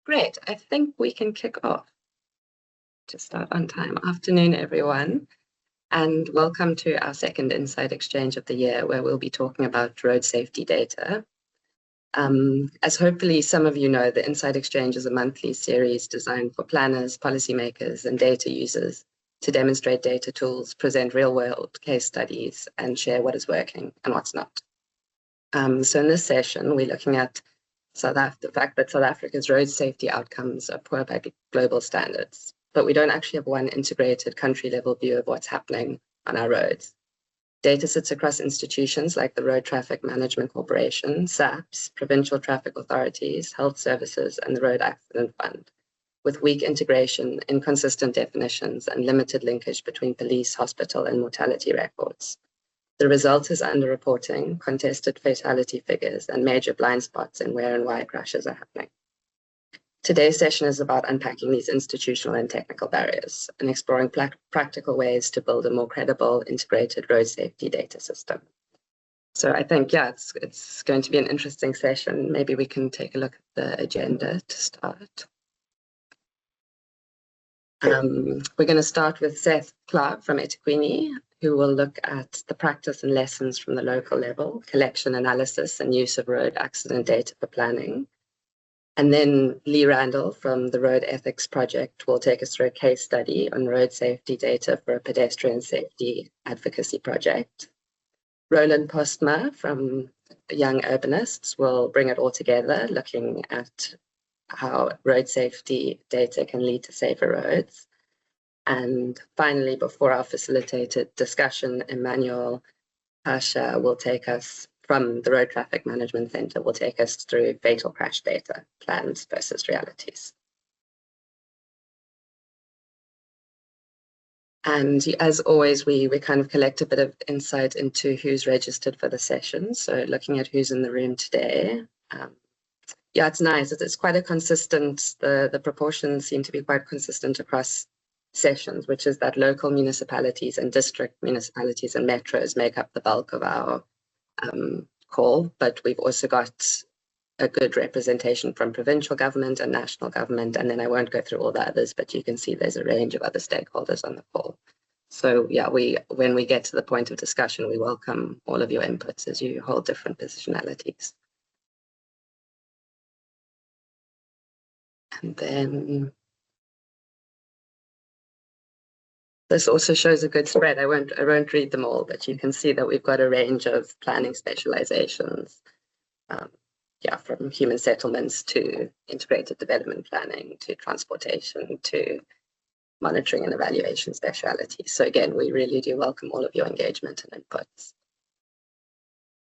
Great. I think we can kick off to start on time. Afternoon, everyone, and welcome to our second Insight Exchange of the year, where we'll be talking about road safety data. As hopefully some of you know, the Insight Exchange is a monthly series designed for planners, policymakers, and data users to demonstrate data tools, present real-world case studies, and share what is working and what's not. So in this session, we're looking at the fact that South Africa's road safety outcomes are poor by global standards, but we don't actually have one integrated country-level view of what's happening on our roads. Data sits across institutions like the Road Traffic Management Corporation, SAPS, provincial traffic authorities, health services, and the Road Accident Fund, with weak integration, inconsistent definitions, and limited linkage between police, hospital, and mortality records. The result is underreporting, contested fatality figures, and major blind spots in where and why crashes are happening. Today's session is about unpacking these institutional and technical barriers and exploring practical ways to build a more credible, integrated road safety data system. So I think, it's going to be an interesting session. Maybe we can take a look at the agenda to start. We're going to start with Seth Clark from eThekwini, who will look at the practice and lessons from the local level, collection, analysis, and use of road accident data for planning. And then Lee Randall from the Road Ethics Project will take us through a case study on road safety data for a pedestrian safety advocacy project. Roland Postma from Young Urbanists will bring it all together, looking at how road safety data can lead to safer roads. And finally, before our facilitated discussion, Emmanuel Pasha will take us from the Road Traffic Management Center, will take us through fatal crash data, plans versus realities. And as always, we kind of collect a bit of insight into who's registered for the session. So looking at who's in the room today. It's nice. It's quite a consistent, the proportions seem to be quite consistent across sessions, which is that local municipalities and district municipalities and metros make up the bulk of our call, but we've also got a good representation from provincial government and national government, and then I won't go through all the others, but you can see there's a range of other stakeholders on the call. So when we get to the point of discussion, we welcome all of your inputs as you hold different positionalities. And then this also shows a good spread. I won't read them all, but you can see that we've got a range of planning specializations, from human settlements to integrated development planning to transportation to monitoring and evaluation specialities. So again, we really do welcome all of your engagement and inputs.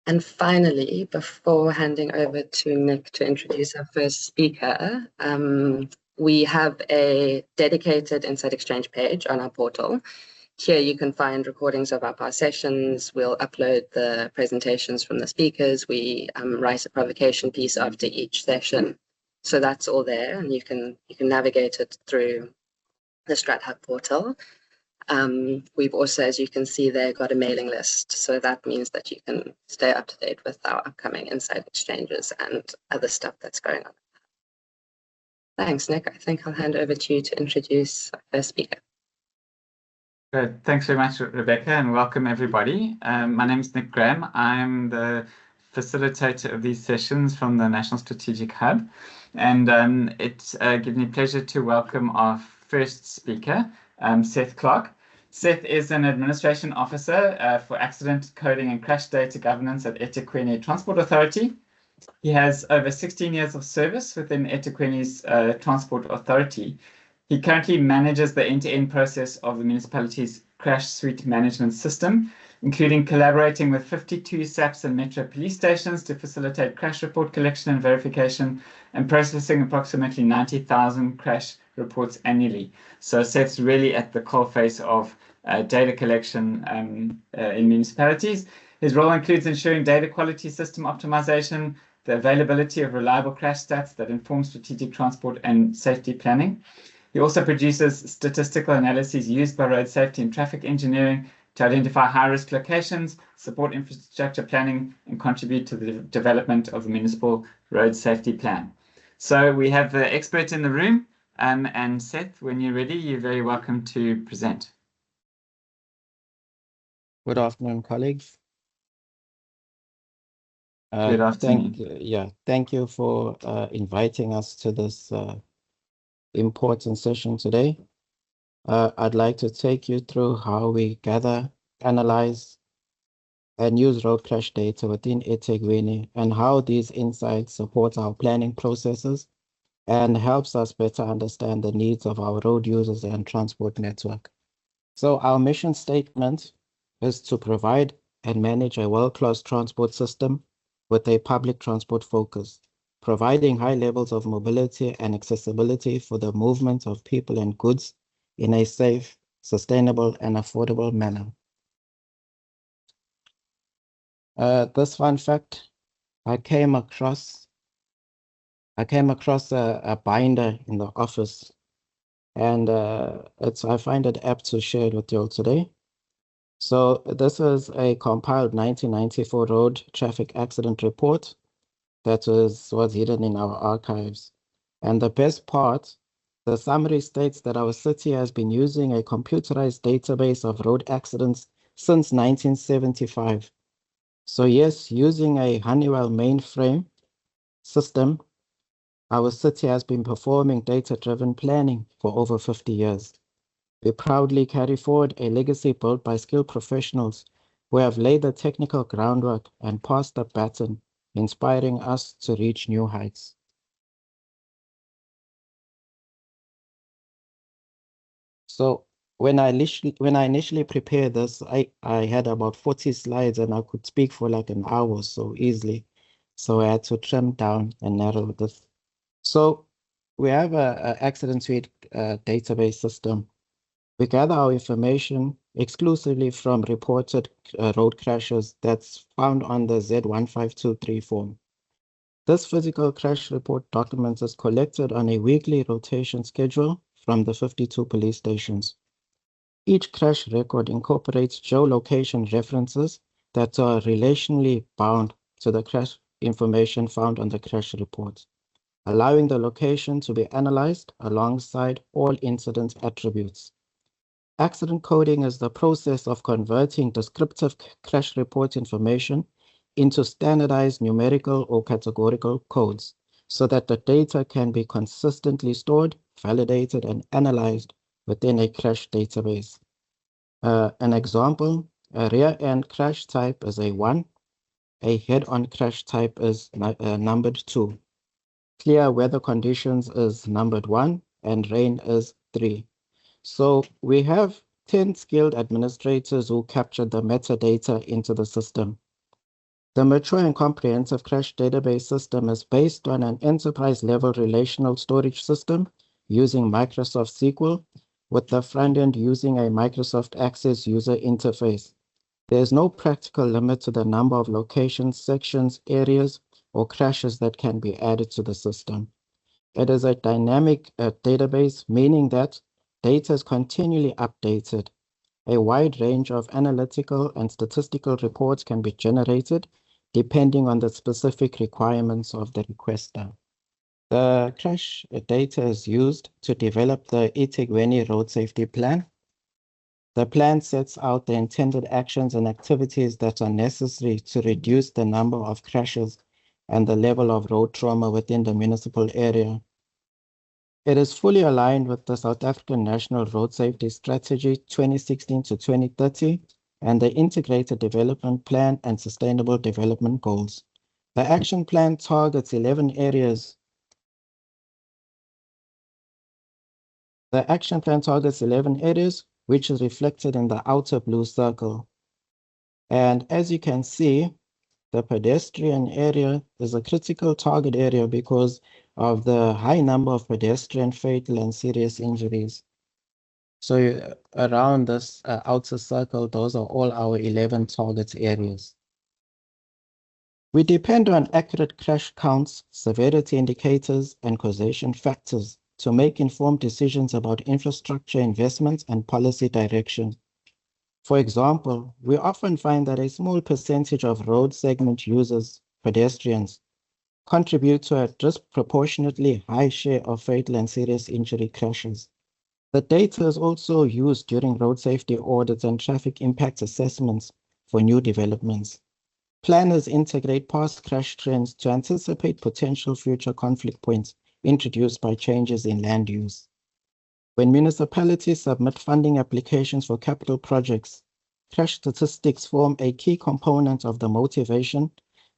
And finally, before handing over to Nick to introduce our first speaker, we have a dedicated Insight Exchange page on our portal. Here you can find recordings of our past sessions. We'll upload the presentations from the speakers. We write a provocation piece after each session. So that's all there, and you can navigate it through the StratHub portal. We've also, as you can see there, got a mailing list. So that means that you can stay up to date with our upcoming Insight Exchanges and other stuff that's going on. Thanks, Nick. I think I'll hand over to you to introduce our first speaker. Good. Thanks very much, Rebecca, and welcome everybody. My name is Nick Graham. I'm the facilitator of these sessions from the National Strategic Hub, and it gives me pleasure to welcome our first speaker, Seth Clark. Seth is an administration officer for accident coding and crash data governance at eThekwini Transport Authority. He has over 16 years of service within eThekwini's Transport Authority. He currently manages the end-to-end process of the municipality's crash suite management system, including collaborating with 52 SAPS and Metro police stations to facilitate crash report collection and verification, and processing approximately 90,000 crash reports annually. So Seth's really at the coalface of data collection in municipalities. His role includes ensuring data quality system optimization, the availability of reliable crash stats that inform strategic transport and safety planning. He also produces statistical analyses used by road safety and traffic engineering to identify high-risk locations, support infrastructure planning, and contribute to the development of the municipal road safety plan. So we have the expert in the room, and Seth, when you're ready, you're very welcome to present. Good afternoon, colleagues. Good afternoon. Thank you for inviting us to this important session today. I'd like to take you through how we gather, analyze, and use road crash data within eThekwini and how these insights support our planning processes and helps us better understand the needs of our road users and transport network. So our mission statement is to provide and manage a world-class transport system with a public transport focus, providing high levels of mobility and accessibility for the movement of people and goods in a safe, sustainable, and affordable manner. This fun fact, I came across a binder in the office, and I find it apt to share it with you all today. So this is a compiled 1994 road traffic accident report that was hidden in our archives. And the best part, the summary states that our city has been using a computerized database of road accidents since 1975. So yes, using a Honeywell mainframe system, our city has been performing data-driven planning for over 50 years. We proudly carry forward a legacy built by skilled professionals who have laid the technical groundwork and passed the baton, inspiring us to reach new heights. So when I initially prepared this, I had about 40 slides and I could speak for like an hour so easily. So I had to trim down and narrow this. So we have a accident suite database system. We gather our information exclusively from reported road crashes that's found on the Z1523 form. This physical crash report document is collected on a weekly rotation schedule from the 52 police stations. Each crash record incorporates geolocation references that are relationally bound to the crash information found on the crash report, allowing the location to be analyzed alongside all incident attributes. Accident coding is the process of converting descriptive crash report information into standardized numerical or categorical codes so that the data can be consistently stored, validated, and analyzed within a crash database. An example, a rear-end crash type is a 1, a head-on crash type is numbered 2. Clear weather conditions is numbered 1, and rain is 3. So we have 10 skilled administrators who captured the metadata into the system. The mature and comprehensive crash database system is based on an enterprise-level relational storage system using Microsoft SQL, with the front end using a Microsoft Access user interface. There is no practical limit to the number of locations, sections, areas, or crashes that can be added to the system. It is a dynamic database, meaning that data is continually updated. A wide range of analytical and statistical reports can be generated depending on the specific requirements of the requester. The crash data is used to develop the eThekwini Road Safety Plan. The plan sets out the intended actions and activities that are necessary to reduce the number of crashes and the level of road trauma within the municipal area. It is fully aligned with the South African National Road Safety Strategy 2016 to 2030 and the Integrated Development Plan and Sustainable Development Goals. The action plan targets 11 areas. The action plan targets 11 areas, which is reflected in the outer blue circle. And as you can see, the pedestrian area is a critical target area because of the high number of pedestrian fatal and serious injuries. So around this outer circle, those are all our 11 target areas. We depend on accurate crash counts, severity indicators, and causation factors to make informed decisions about infrastructure investments and policy direction. For example, we often find that a small percentage of road segment users, pedestrians, contribute to a disproportionately high share of fatal and serious injury crashes. The data is also used during road safety audits and traffic impact assessments for new developments. Planners integrate past crash trends to anticipate potential future conflict points introduced by changes in land use. When municipalities submit funding applications for capital projects, crash statistics form a key component of the motivation,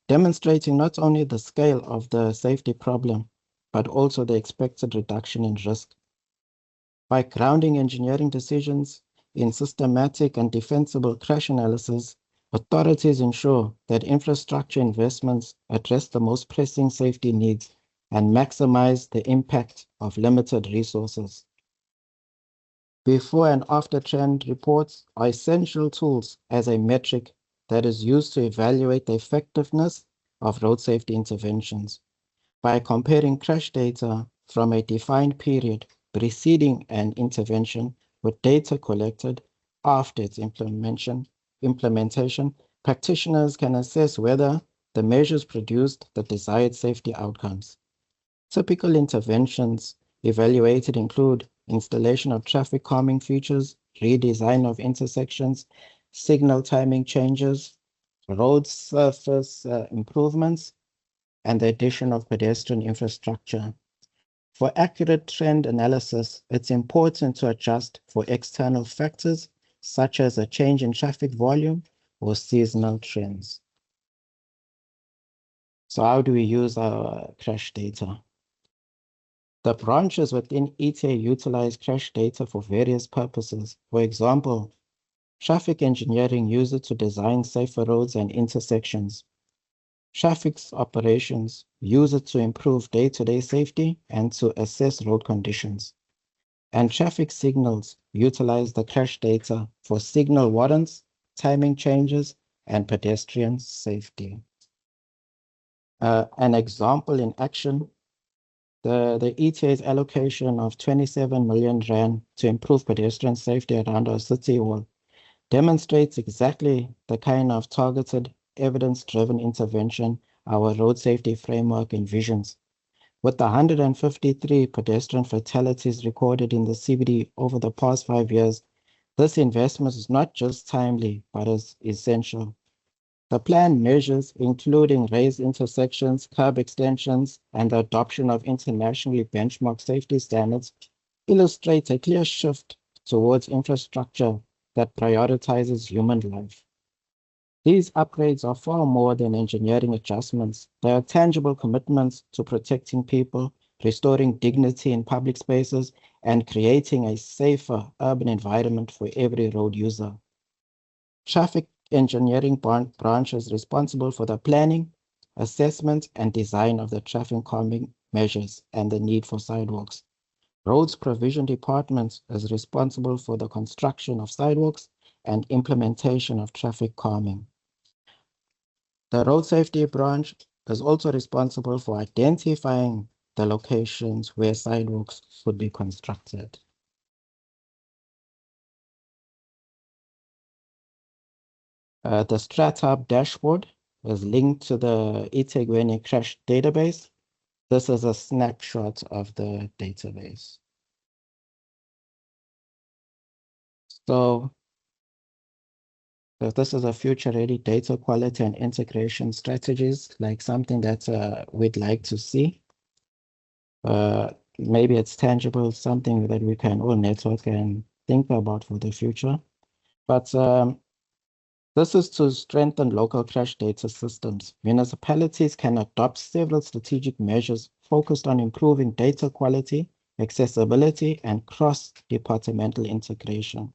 demonstrating not only the scale of the safety problem, but also the expected reduction in risk. By grounding engineering decisions in systematic and defensible crash analysis, authorities ensure that infrastructure investments address the most pressing safety needs and maximize the impact of limited resources. Before and after trend reports are essential tools as a metric that is used to evaluate the effectiveness of road safety interventions. By comparing crash data from a defined period preceding an intervention with data collected after its implementation, practitioners can assess whether the measures produced the desired safety outcomes. Typical interventions evaluated include installation of traffic calming features, redesign of intersections, signal timing changes, road surface improvements, and the addition of pedestrian infrastructure. For accurate trend analysis, it's important to adjust for external factors such as a change in traffic volume or seasonal trends. So how do we use our crash data? The branches within ETA utilize crash data for various purposes. For example, traffic engineering uses it to design safer roads and intersections. Traffic operations use it to improve day-to-day safety and to assess road conditions. And traffic signals utilize the crash data for signal warrants, timing changes, and pedestrian safety. An example in action, the ETA's allocation of 27 million rand to improve pedestrian safety around our city hall demonstrates exactly the kind of targeted, evidence-driven intervention our road safety framework envisions. With the 153 pedestrian fatalities recorded in the CBD over the past 5 years, this investment is not just timely, but is essential. The plan measures, including raised intersections, curb extensions, and the adoption of internationally benchmarked safety standards, illustrates a clear shift towards infrastructure that prioritizes human life. These upgrades are far more than engineering adjustments. They are tangible commitments to protecting people, restoring dignity in public spaces, and creating a safer urban environment for every road user. Traffic engineering branch is responsible for the planning, assessment, and design of the traffic calming measures and the need for sidewalks. Roads Provision Department is responsible for the construction of sidewalks and implementation of traffic calming. The Road Safety Branch is also responsible for identifying the locations where sidewalks should be constructed. The StratHub dashboard is linked to the eThekwini crash database. This is a snapshot of the database. So this is a future-ready data quality and integration strategies, like something that we'd like to see. Maybe it's tangible, something that we can all network and think about for the future. But this is to strengthen local crash data systems. Municipalities can adopt several strategic measures focused on improving data quality, accessibility, and cross-departmental integration.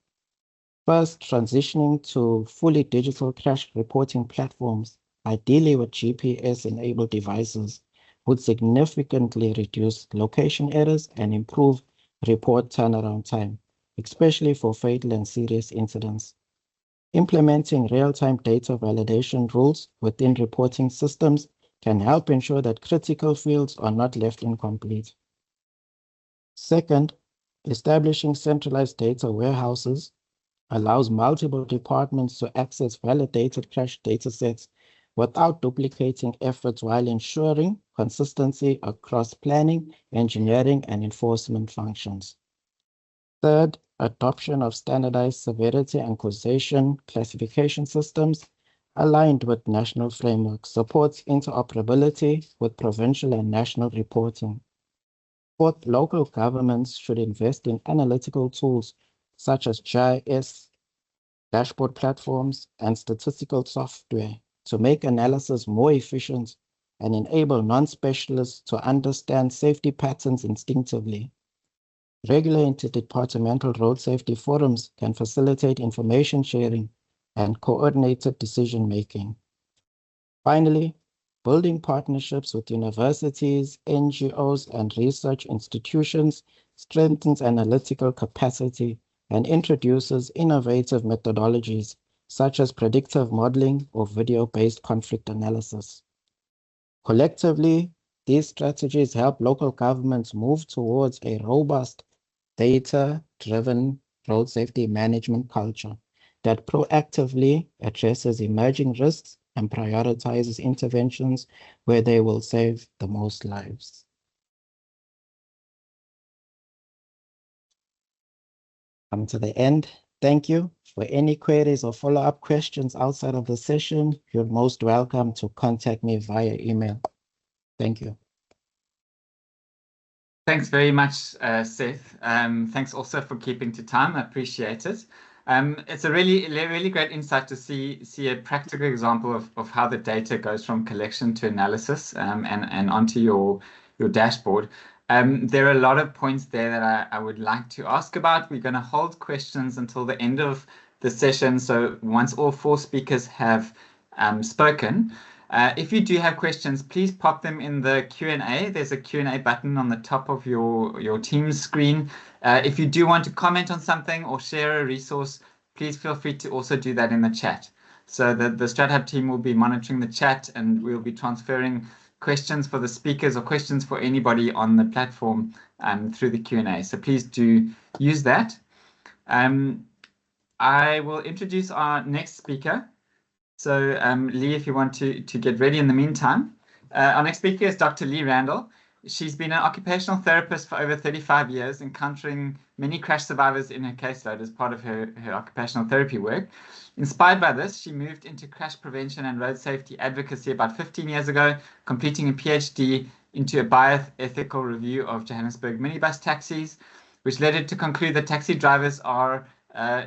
First, transitioning to fully digital crash reporting platforms, ideally with GPS-enabled devices, would significantly reduce location errors and improve report turnaround time, especially for fatal and serious incidents. Implementing real-time data validation rules within reporting systems can help ensure that critical fields are not left incomplete. Second, establishing centralized data warehouses allows multiple departments to access validated crash datasets without duplicating efforts while ensuring consistency across planning, engineering, and enforcement functions. Third, adoption of standardized severity and causation classification systems aligned with national frameworks supports interoperability with provincial and national reporting. Fourth, local governments should invest in analytical tools such as GIS, dashboard platforms, and statistical software to make analysis more efficient and enable non-specialists to understand safety patterns instinctively. Regular interdepartmental road safety forums can facilitate information sharing and coordinated decision-making. Finally, building partnerships with universities, NGOs, and research institutions strengthens analytical capacity and introduces innovative methodologies such as predictive modeling or video-based conflict analysis. Collectively, these strategies help local governments move towards a robust, data-driven road safety management culture that proactively addresses emerging risks and prioritizes interventions where they will save the most lives. Come to the end. Thank you. For any queries or follow-up questions outside of the session, you're most welcome to contact me via email. Thank you. Thanks very much, Seth. Thanks also for keeping to time. I appreciate it. It's a really great insight to see a practical example of how the data goes from collection to analysis and onto your dashboard. There are a lot of points there that I would like to ask about. We're going to hold questions until the end of the session. So once all four speakers have spoken, if you do have questions, please pop them in the Q&A. There's a Q&A button on the top of your Teams screen. If you do want to comment on something or share a resource, please feel free to also do that in the chat. So the StratHub team will be monitoring the chat, and we'll be transferring questions for the speakers or questions for anybody on the platform through the Q&A. So please do use that. I will introduce our next speaker. So Lee, if you want to get ready in the meantime. Our next speaker is Dr. Lee Randall. She's been an occupational therapist for over 35 years, encountering many crash survivors in her caseload as part of her occupational therapy work. Inspired by this, she moved into crash prevention and road safety advocacy about 15 years ago, completing a PhD into a bioethical review of Johannesburg minibus taxis, which led her to conclude that taxi drivers are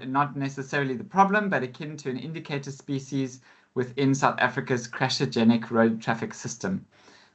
not necessarily the problem, but akin to an indicator species within South Africa's crashogenic road traffic system.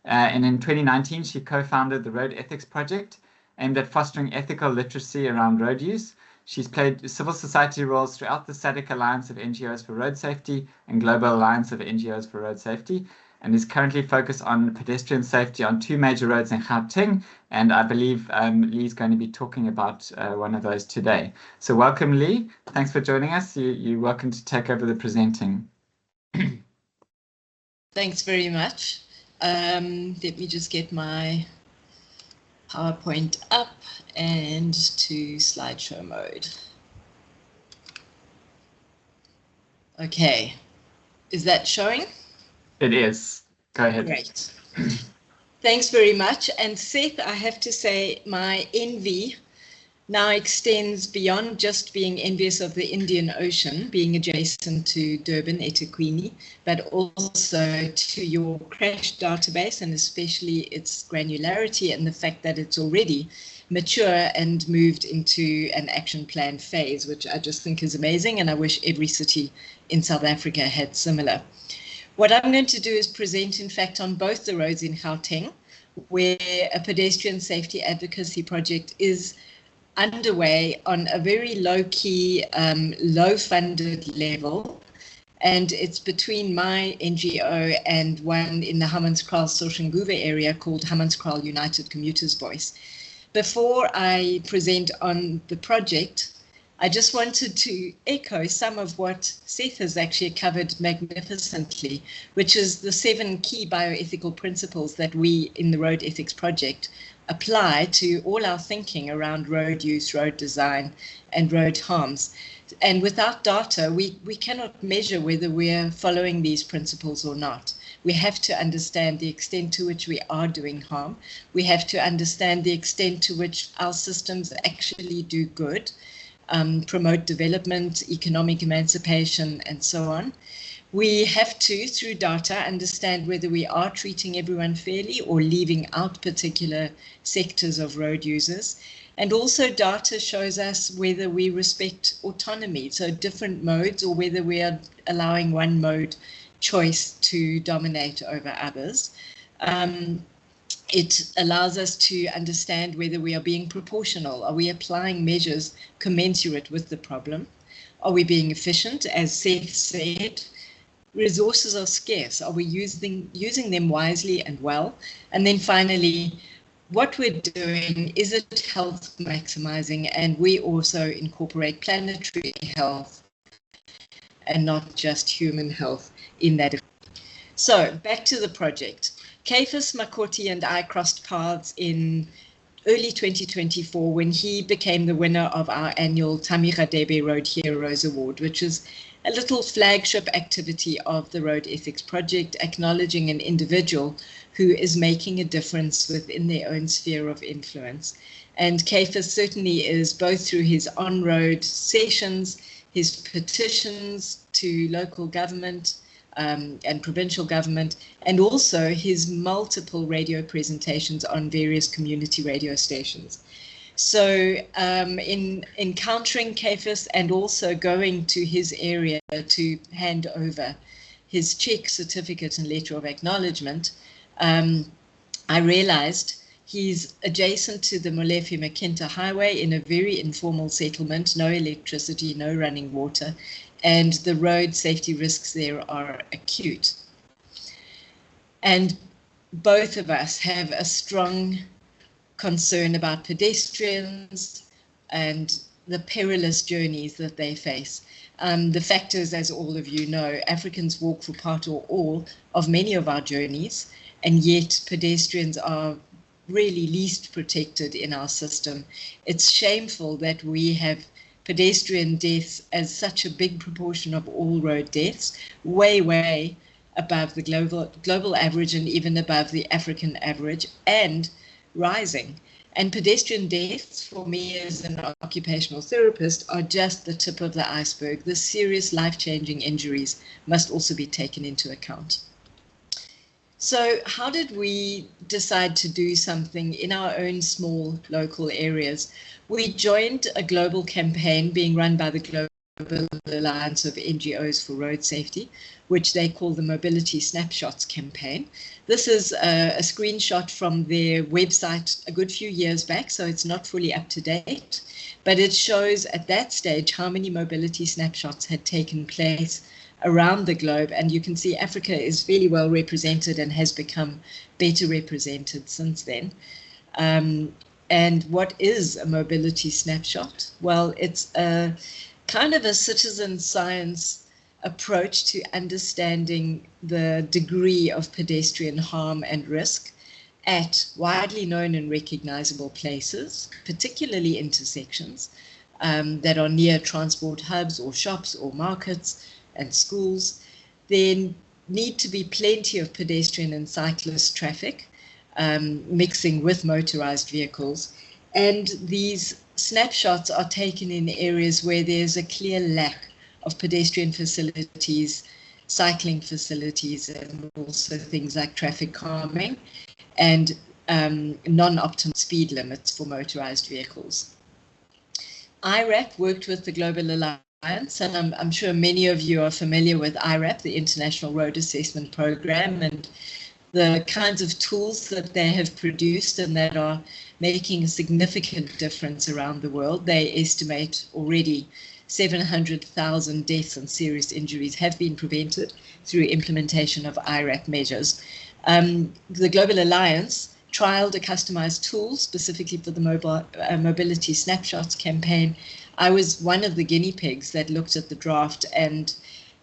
And in 2019, she co-founded the Road Ethics Project, aimed at fostering ethical literacy around road use. She's played civil society roles throughout the SADC Alliance of NGOs for Road Safety and Global Alliance of NGOs for Road Safety, and is currently focused on pedestrian safety on 2 major roads in Gauteng. And I believe Lee's going to be talking about one of those today. So welcome, Lee. Thanks for joining us. You're welcome to take over the presenting. Thanks very much. Let me just get my PowerPoint up and to slideshow mode. Okay, is that showing? It is. Go ahead. Great. Thanks very much. And Seth, I have to say my envy now extends beyond just being envious of the Indian Ocean, being adjacent to Durban, eThekwini, but also to your crash database and especially its granularity and the fact that it's already mature and moved into an action plan phase, which I just think is amazing. And I wish every city in South Africa had similar. What I'm going to do is present, in fact, on both the roads in Gauteng, where a pedestrian safety advocacy project is underway on a very low-key, low-funded level. And it's between my NGO and one in the Hammanskraal Soshanguve area called Hammanskraal United Commuters Voice. Before I present on the project, I just wanted to echo some of what Seth has actually covered magnificently, which is the 7 key bioethical principles that we in the Road Ethics Project apply to all our thinking around road use, road design, and road harms. And without data, we cannot measure whether we're following these principles or not. We have to understand the extent to which we are doing harm. We have to understand the extent to which our systems actually do good, promote development, economic emancipation, and so on. We have to, through data, understand whether we are treating everyone fairly or leaving out particular sectors of road users. And also data shows us whether we respect autonomy, so different modes, or whether we are allowing one mode choice to dominate over others. It allows us to understand whether we are being proportional. Are we applying measures commensurate with the problem? Are we being efficient? As Seth said, resources are scarce. Are we using them wisely and well? And then finally, what we're doing, is it health maximizing? And we also incorporate planetary health and not just human health in that. So back to the project. Caiphus Makoti and I crossed paths in early 2024 when he became the winner of our annual Tamiradebe Road Heroes Award, which is a little flagship activity of the Road Ethics Project, acknowledging an individual who is making a difference within their own sphere of influence. And Caiphus certainly is, both through his on-road sessions, his petitions to local government and provincial government, and also his multiple radio presentations on various community radio stations. So in encountering Caiphus and also going to his area to hand over his check, certificate, and letter of acknowledgement, I realized he's adjacent to the Molefe-Makinta Highway in a very informal settlement, no electricity, no running water, and the road safety risks there are acute. And both of us have a strong concern about pedestrians and the perilous journeys that they face. The fact is, as all of you know, Africans walk for part or all of many of our journeys, and yet pedestrians are really least protected in our system. It's shameful that we have pedestrian deaths as such a big proportion of all road deaths, way above the global average and even above the African average, and rising. And pedestrian deaths, for me as an occupational therapist, are just the tip of the iceberg. The serious life-changing injuries must also be taken into account. So how did we decide to do something in our own small local areas? We joined a global campaign being run by the Global Alliance of NGOs for Road Safety, which they call the Mobility Snapshots campaign. This is a screenshot from their website a good few years back, so it's not fully up to date, but it shows at that stage how many mobility snapshots had taken place around the globe, and you can see Africa is fairly well represented and has become better represented since then. And what is a mobility snapshot? Well, it's a kind of a citizen science approach to understanding the degree of pedestrian harm and risk at widely known and recognizable places, particularly intersections that are near transport hubs or shops or markets and schools. There need to be plenty of pedestrian and cyclist traffic mixing with motorized vehicles. And these snapshots are taken in areas where there's a clear lack of pedestrian facilities, cycling facilities, and also things like traffic calming and non-optimal speed limits for motorized vehicles. IRAP worked with the Global Alliance, and I'm sure many of you are familiar with IRAP, the International Road Assessment Program, and the kinds of tools that they have produced and that are making a significant difference around the world. They estimate already 700,000 deaths and serious injuries have been prevented through implementation of IRAP measures. The Global Alliance trialed a customized tool specifically for the Mobility Snapshots campaign. I was one of the guinea pigs that looked at the draft and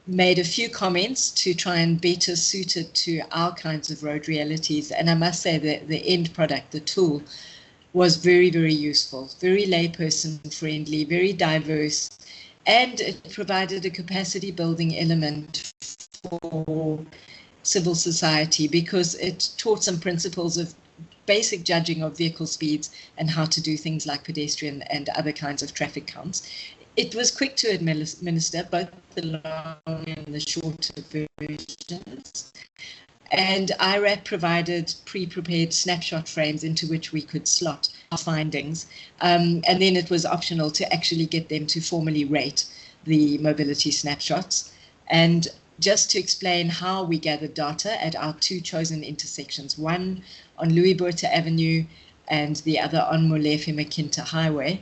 made a few comments to try and better suit it to our kinds of road realities. And I must say that the end product, the tool, was very, very useful, very layperson friendly, very diverse, and it provided a capacity building element for civil society because it taught some principles of basic judging of vehicle speeds and how to do things like pedestrian and other kinds of traffic counts. It was quick to administer, both the long and the shorter versions. And IRAP provided pre-prepared snapshot frames into which we could slot our findings. And then it was optional to actually get them to formally rate the mobility snapshots. And just to explain how we gathered data at our two chosen intersections, one on Louis Botha Avenue and the other on Molefe-Makinta Highway,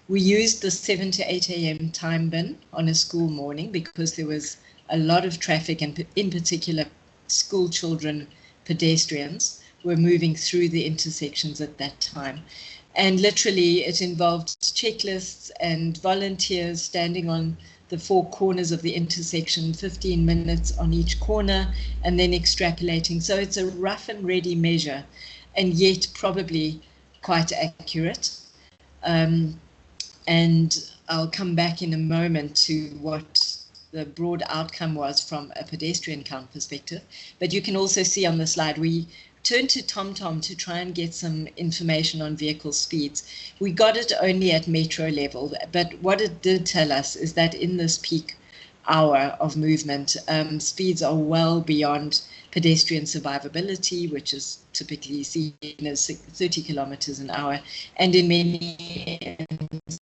we used the 7 to 8 a.m. time bin on a school morning because there was a lot of traffic, and in particular school children, pedestrians, were moving through the intersections at that time. And literally it involved checklists and volunteers standing on the four corners of the intersection, 15 minutes on each corner, and then extrapolating. So it's a rough and ready measure, and yet probably quite accurate. And I'll come back in a moment to what the broad outcome was from a pedestrian count perspective. But you can also see on the slide, we turned to TomTom to try and get some information on vehicle speeds. We got it only at metro level, but what it did tell us is that in this peak hour of movement, speeds are well beyond pedestrian survivability, which is typically seen as 30 kilometers an hour, and in many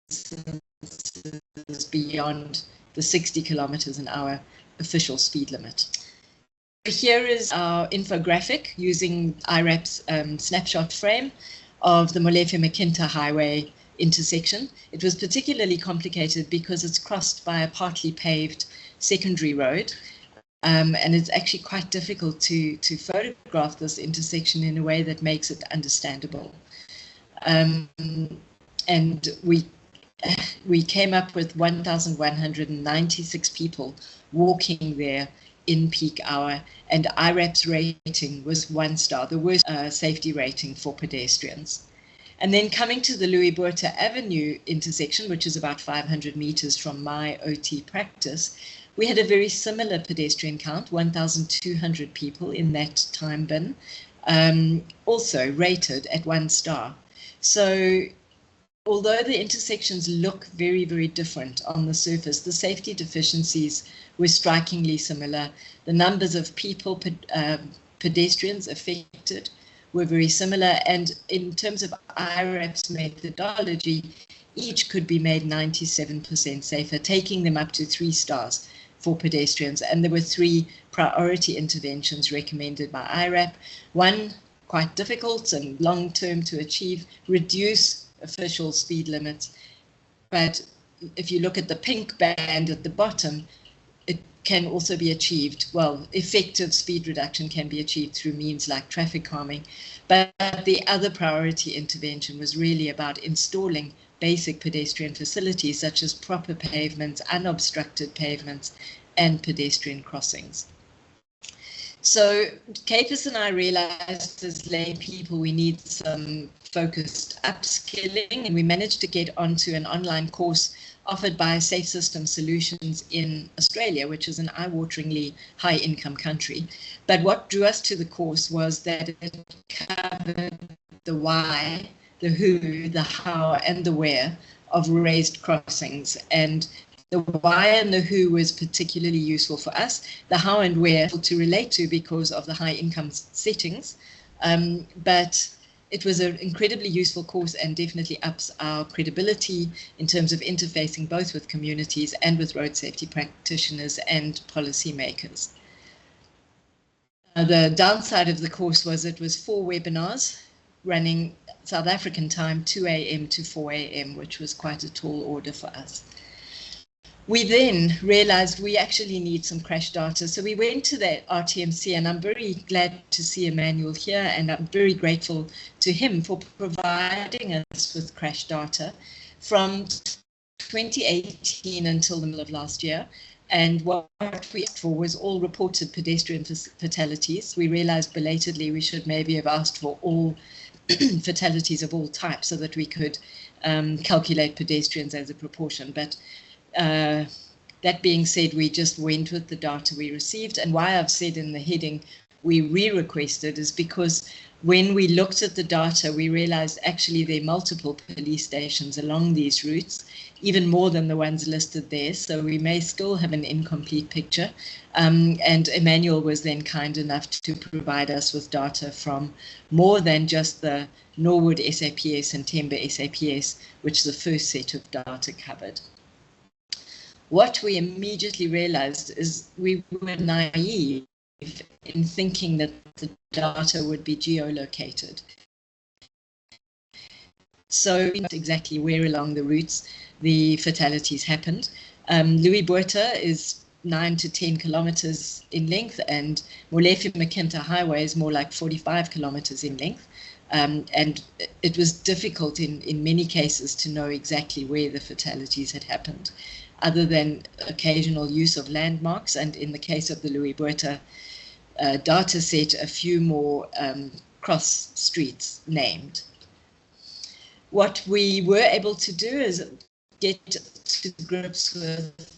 instances beyond the 60 kilometers an hour official speed limit. Here is our infographic using IRAP's snapshot frame of the Molefe-Makinta Highway intersection. It was particularly complicated because it's crossed by a partly paved secondary road, and it's actually quite difficult to photograph this intersection in a way that makes it understandable. And we came up with 1,196 people walking there in peak hour, and IRAP's rating was 1 star, the worst safety rating for pedestrians. And then coming to the Louis Botha Avenue intersection, which is about 500 meters from my OT practice, we had a very similar pedestrian count, 1,200 people in that time bin, also rated at 1 star. So although the intersections look very, very different on the surface, the safety deficiencies were strikingly similar. The numbers of people, pedestrians affected, were very similar. And in terms of IRAP's methodology, each could be made 97% safer, taking them up to 3 stars for pedestrians. And there were 3 priority interventions recommended by IRAP. One, quite difficult and long-term to achieve, reduce official speed limits. But if you look at the pink band at the bottom, it can also be achieved. Well, effective speed reduction can be achieved through means like traffic calming. But the other priority intervention was really about installing basic pedestrian facilities such as proper pavements, unobstructed pavements, and pedestrian crossings. So Capus and I realized as lay people we need some focused upskilling, and we managed to get onto an online course offered by Safe System Solutions in Australia, which is an eye-wateringly high-income country. But what drew us to the course was that it covered the why, the who, the how, and the where of raised crossings. And the why and the who was particularly useful for us. The how and where to relate to because of the high income settings. But it was an incredibly useful course and definitely ups our credibility in terms of interfacing both with communities and with road safety practitioners and policymakers. The downside of the course was it was 4 webinars running South African time, 2 a.m. to 4 a.m., which was quite a tall order for us. We then realized we actually need some crash data. So we went to the RTMC, and I'm very glad to see Emmanuel here, and I'm very grateful to him for providing us with crash data from 2018 until the middle of last year. And what we asked for was all reported pedestrian fatalities. We realized belatedly we should maybe have asked for all fatalities of all types so that we could calculate pedestrians as a proportion. But that being said, we just went with the data we received. And why I've said in the heading we re-requested is because when we looked at the data, we realized actually there are multiple police stations along these routes, even more than the ones listed there. So we may still have an incomplete picture. And Emmanuel was then kind enough to provide us with data from more than just the Norwood SAPS and Tembe SAPS, which the first set of data covered. What we immediately realized is we were naive in thinking that the data would be geolocated. So not exactly where along the routes the fatalities happened. Louis Botha is 9 to 10 kilometers in length, and Molefe-Macquarie Highway is more like 45 kilometers in length. And it was difficult in many cases to know exactly where the fatalities had happened, other than occasional use of landmarks, and in the case of the Louis Botha data set, a few more cross streets named. What we were able to do is get to grips with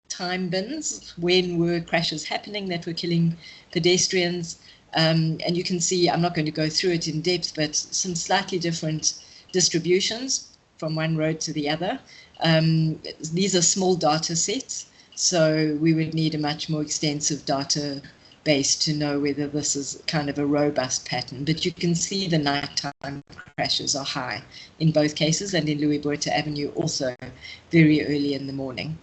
time bins, when were crashes happening that were killing pedestrians, and you can see, I'm not going to go through it in depth, but some slightly different distributions from one road to the other. These are small data sets, so we would need a much more extensive data base to know whether this is kind of a robust pattern. But you can see the nighttime crashes are high in both cases, and in Louis Botha Avenue also very early in the morning.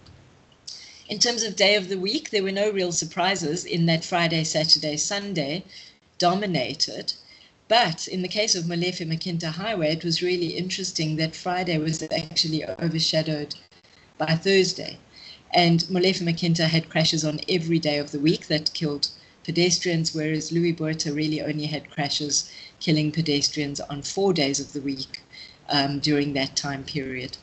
In terms of day of the week, there were no real surprises in that Friday, Saturday, Sunday dominated. But in the case of Molefe-Macquarie Highway, it was really interesting that Friday was actually overshadowed by Thursday. And Molefe-Macquarie had crashes on every day of the week that killed pedestrians, whereas Louis Botha really only had crashes killing pedestrians on 4 days of the week during that time period.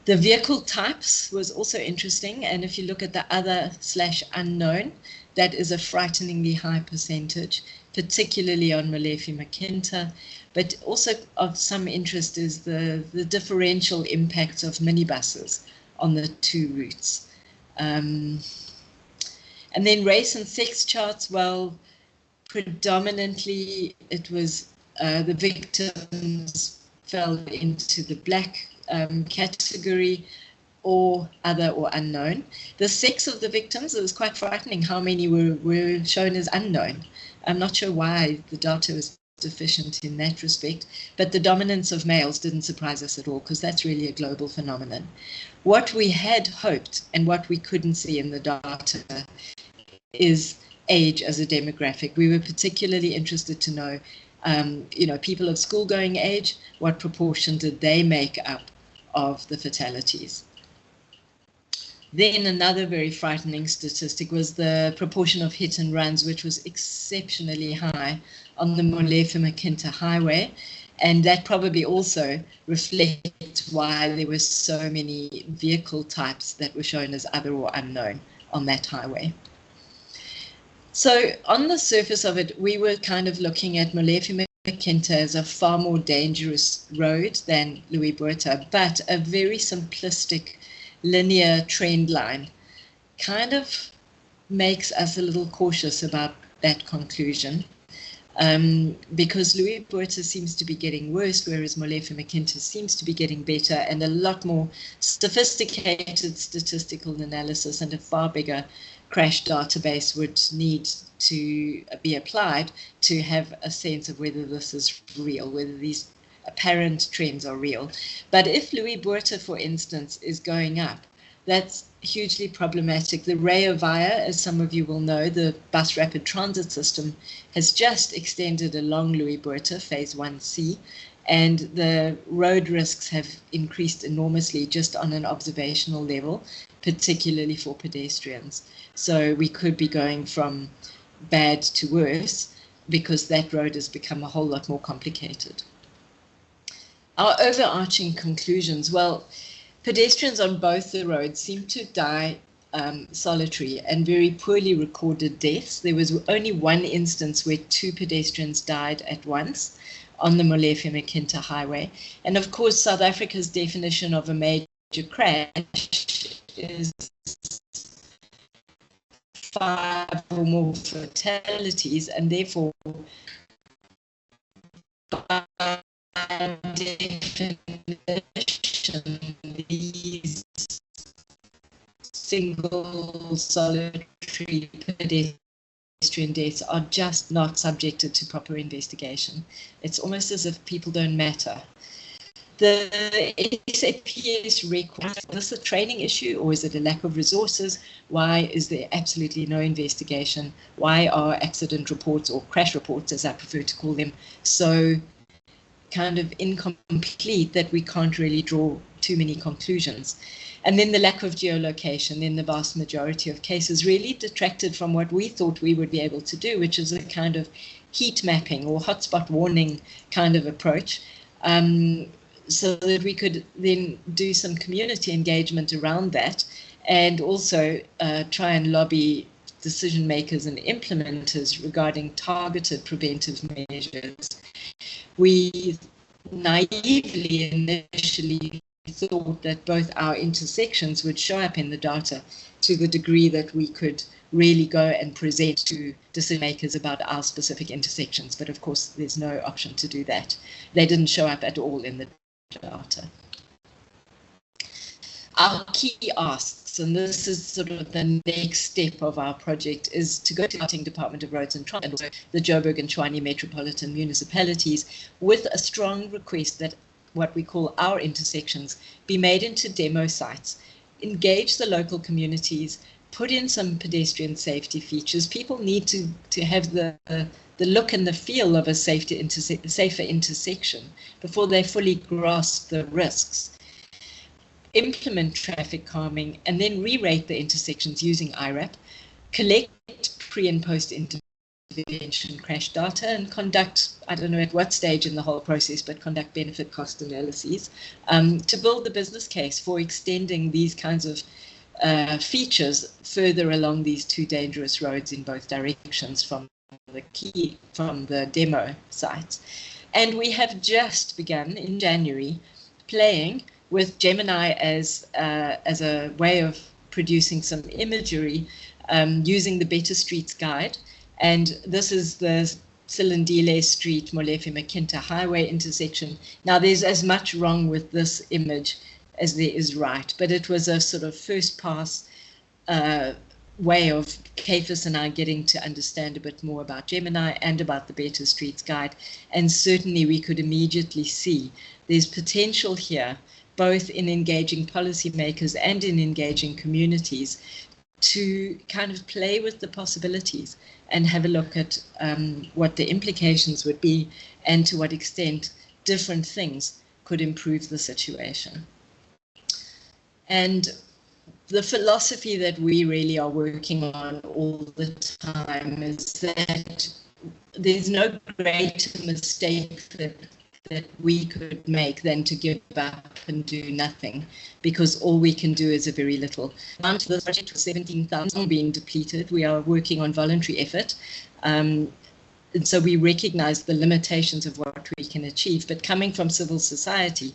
The vehicle types was also interesting, and if you look at the other/unknown, that is a frighteningly high percentage, particularly on Molefe-Macquarie, but also of some interest is the differential impacts of minibuses on the two routes. And then race and sex charts, well, predominantly it was the victims fell into the black category, or other or unknown. The sex of the victims, it was quite frightening how many were shown as unknown. I'm not sure why the data was deficient in that respect, but the dominance of males didn't surprise us at all, because that's really a global phenomenon. What we had hoped and what we couldn't see in the data is age as a demographic. We were particularly interested to know, people of school-going age, what proportion did they make up of the fatalities? Then another very frightening statistic was the proportion of hit and runs, which was exceptionally high on the Molefe-Macquarie Highway. And that probably also reflects why there were so many vehicle types that were shown as other or unknown on that highway. So on the surface of it, we were kind of looking at Molefe-Macquarie as a far more dangerous road than Louis Botha, but a very simplistic linear trend line kind of makes us a little cautious about that conclusion, because Louis Botha seems to be getting worse, whereas Molefe-Macquarie seems to be getting better, and a lot more sophisticated statistical analysis and a far bigger crash database would need to be applied to have a sense of whether this is real, whether these apparent trends are real. But if Louis Botha, for instance, is going up, that's hugely problematic. The Rea Via, as some of you will know, the bus rapid transit system, has just extended along Louis Botha, phase 1C, and the road risks have increased enormously just on an observational level, particularly for pedestrians. So we could be going from bad to worse because that road has become a whole lot more complicated. Our overarching conclusions, well, pedestrians on both the roads seem to die solitary and very poorly recorded deaths. There was only one instance where 2 pedestrians died at once on the Molefe-Makinta highway. And of course, South Africa's definition of a major crash is 5 or more fatalities, and therefore, by definition, these single solitary pedestrian deaths are just not subjected to proper investigation. It's almost as if people don't matter. The SAPS record, is this a training issue or is it a lack of resources? Why is there absolutely no investigation? Why are accident reports, or crash reports as I prefer to call them, so kind of incomplete that we can't really draw too many conclusions? And then the lack of geolocation in the vast majority of cases really detracted from what we thought we would be able to do, which is a kind of heat mapping or hotspot warning kind of approach. So that we could then do some community engagement around that, and also try and lobby decision makers and implementers regarding targeted preventive measures. We naively initially thought that both our intersections would show up in the data to the degree that we could really go and present to decision makers about our specific intersections. But of course, there's no option to do that. They didn't show up at all in the data. Our key asks, and this is sort of the next step of our project, is to go to the Gauteng Department of Roads and Transport, and also the Joburg and Tshwane metropolitan municipalities, with a strong request that what we call our intersections be made into demo sites, engage the local communities, put in some pedestrian safety features. People need to have the look and the feel of a safer intersection before they fully grasp the risks. Implement traffic calming, and then re-rate the intersections using IRAP, collect pre and post intervention crash data, and conduct, I don't know at what stage in the whole process, but conduct benefit cost analyses to build the business case for extending these kinds of features further along these 2 dangerous roads in both directions from the demo sites. And we have just begun in January playing with Gemini as a way of producing some imagery using the Better Streets Guide. And this is the Silindile Street, Molefe-Makinta highway intersection. Now, there's as much wrong with this image as there is right, but it was a sort of first pass way of Kafis and I getting to understand a bit more about Gemini and about the Better Streets Guide. And certainly we could immediately see there's potential here, both in engaging policymakers and in engaging communities, to kind of play with the possibilities and have a look at what the implications would be and to what extent different things could improve the situation. And the philosophy that we really are working on all the time is that there's no greater mistake that we could make than to give up and do nothing, because all we can do is a very little. Now, to this project with 17,000 being depleted, we are working on voluntary effort. And so we recognize the limitations of what we can achieve, but coming from civil society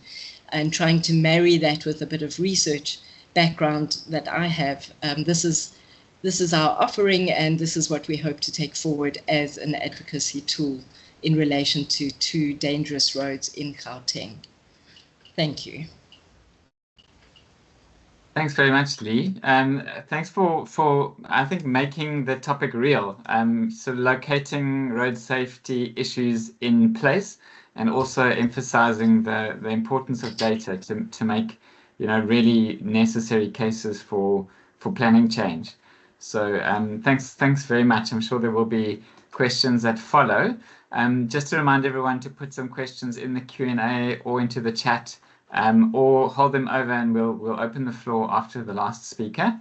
and trying to marry that with a bit of research background that I have, this is our offering, and this is what we hope to take forward as an advocacy tool in relation to 2 dangerous roads in Gauteng. Thank you. Thanks very much, Lee. Thanks for I think making the topic real. So locating road safety issues in place, and also emphasizing the importance of data to make really necessary cases for planning change. So thanks very much. I'm sure there will be questions that follow. Just to remind everyone to put some questions in the Q&A or into the chat, or hold them over, and we'll open the floor after the last speaker.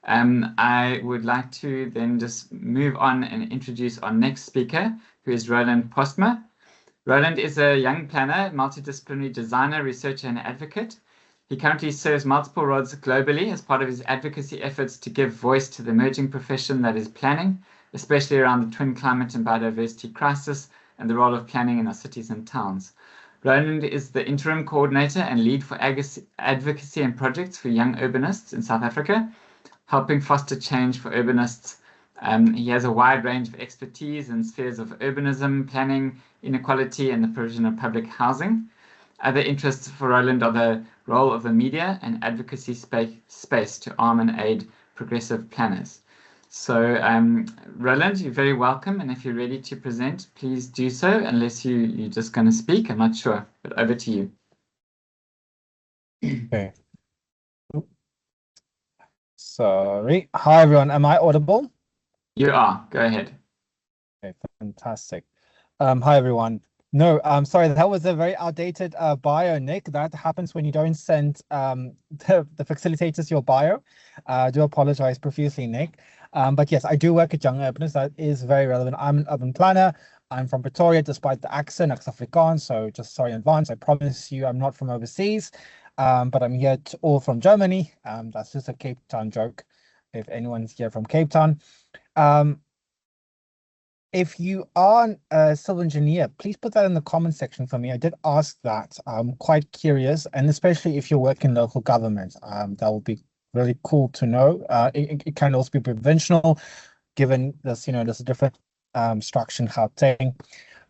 I would like to then just move on and introduce our next speaker, who is Roland Postma. Roland is a young planner, multidisciplinary designer, researcher, and advocate. He currently serves multiple roles globally as part of his advocacy efforts to give voice to the emerging profession that is planning, especially around the twin climate and biodiversity crisis, and the role of planning in our cities and towns. Roland is the interim coordinator and lead for advocacy and projects for young urbanists in South Africa, helping foster change for urbanists. He has a wide range of expertise in spheres of urbanism, planning, inequality, and the provision of public housing. Other interests for Roland are the role of the media and advocacy space to arm and aid progressive planners. So, Roland, you're very welcome. And if you're ready to present, please do so, unless you're just going to speak. I'm not sure, but over to you. Okay. Sorry. Hi, everyone. Am I audible? You are. Go ahead. Okay, fantastic. Hi, everyone. No, I'm sorry, that was a very outdated bio, Nick. That happens when you don't send the facilitators your bio. I do apologize profusely, Nick. But yes, I do work at Young Urbanists. That is very relevant. I'm an urban planner. I'm from Pretoria, despite the accent, Afrikaans. So just sorry in advance. I promise you I'm not from overseas, but I'm here all from Germany. That's just a Cape Town joke, if anyone's here from Cape Town. If you are a civil engineer, please put that in the comment section for me. I did ask that. I'm quite curious, and especially if you work in local government, that would be really cool to know. It can also be provincial, given this, there's a different structure in Gauteng.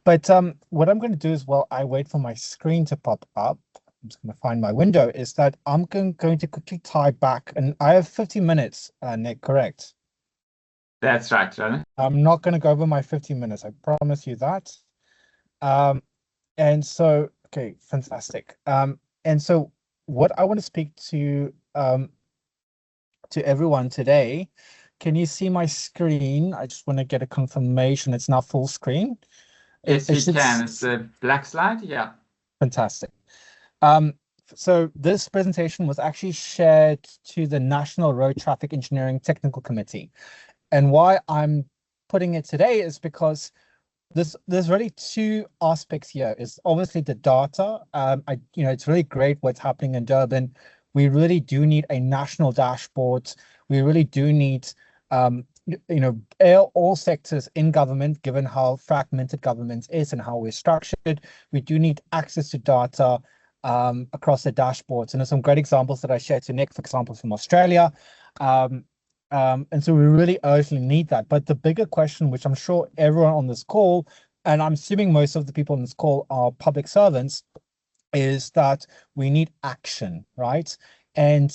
But what I'm going to do is, while I wait for my screen to pop up, I'm just going to find my window, is that I'm going to quickly tie back, and I have 50 minutes, Nick, correct? That's right, Roland. I'm not going to go over my 15 minutes. I promise you that. And so, okay, fantastic. And so what I want to speak to everyone today, can you see my screen? I just want to get a confirmation it's now full screen. Yes, we can. It's a black slide. Yeah. Fantastic. So this presentation was actually shared to the National Road Traffic Engineering Technical Committee. And why I'm putting it today is because there's really two aspects here. Is obviously the data. It's really great what's happening in Durban. We really do need a national dashboard. We really do need, all sectors in government, given how fragmented government is and how we're structured. We do need access to data across the dashboards. And there's some great examples that I shared to Nick, for example, from Australia. And so we really urgently need that. But the bigger question, which I'm sure everyone on this call, and I'm assuming most of the people on this call are public servants, is that we need action, right? And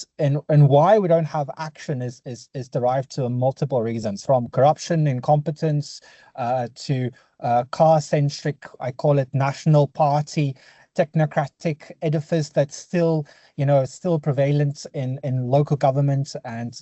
why we don't have action is derived to multiple reasons, from corruption, incompetence, to car-centric, I call it national party, technocratic edifice that's still prevalent in local government and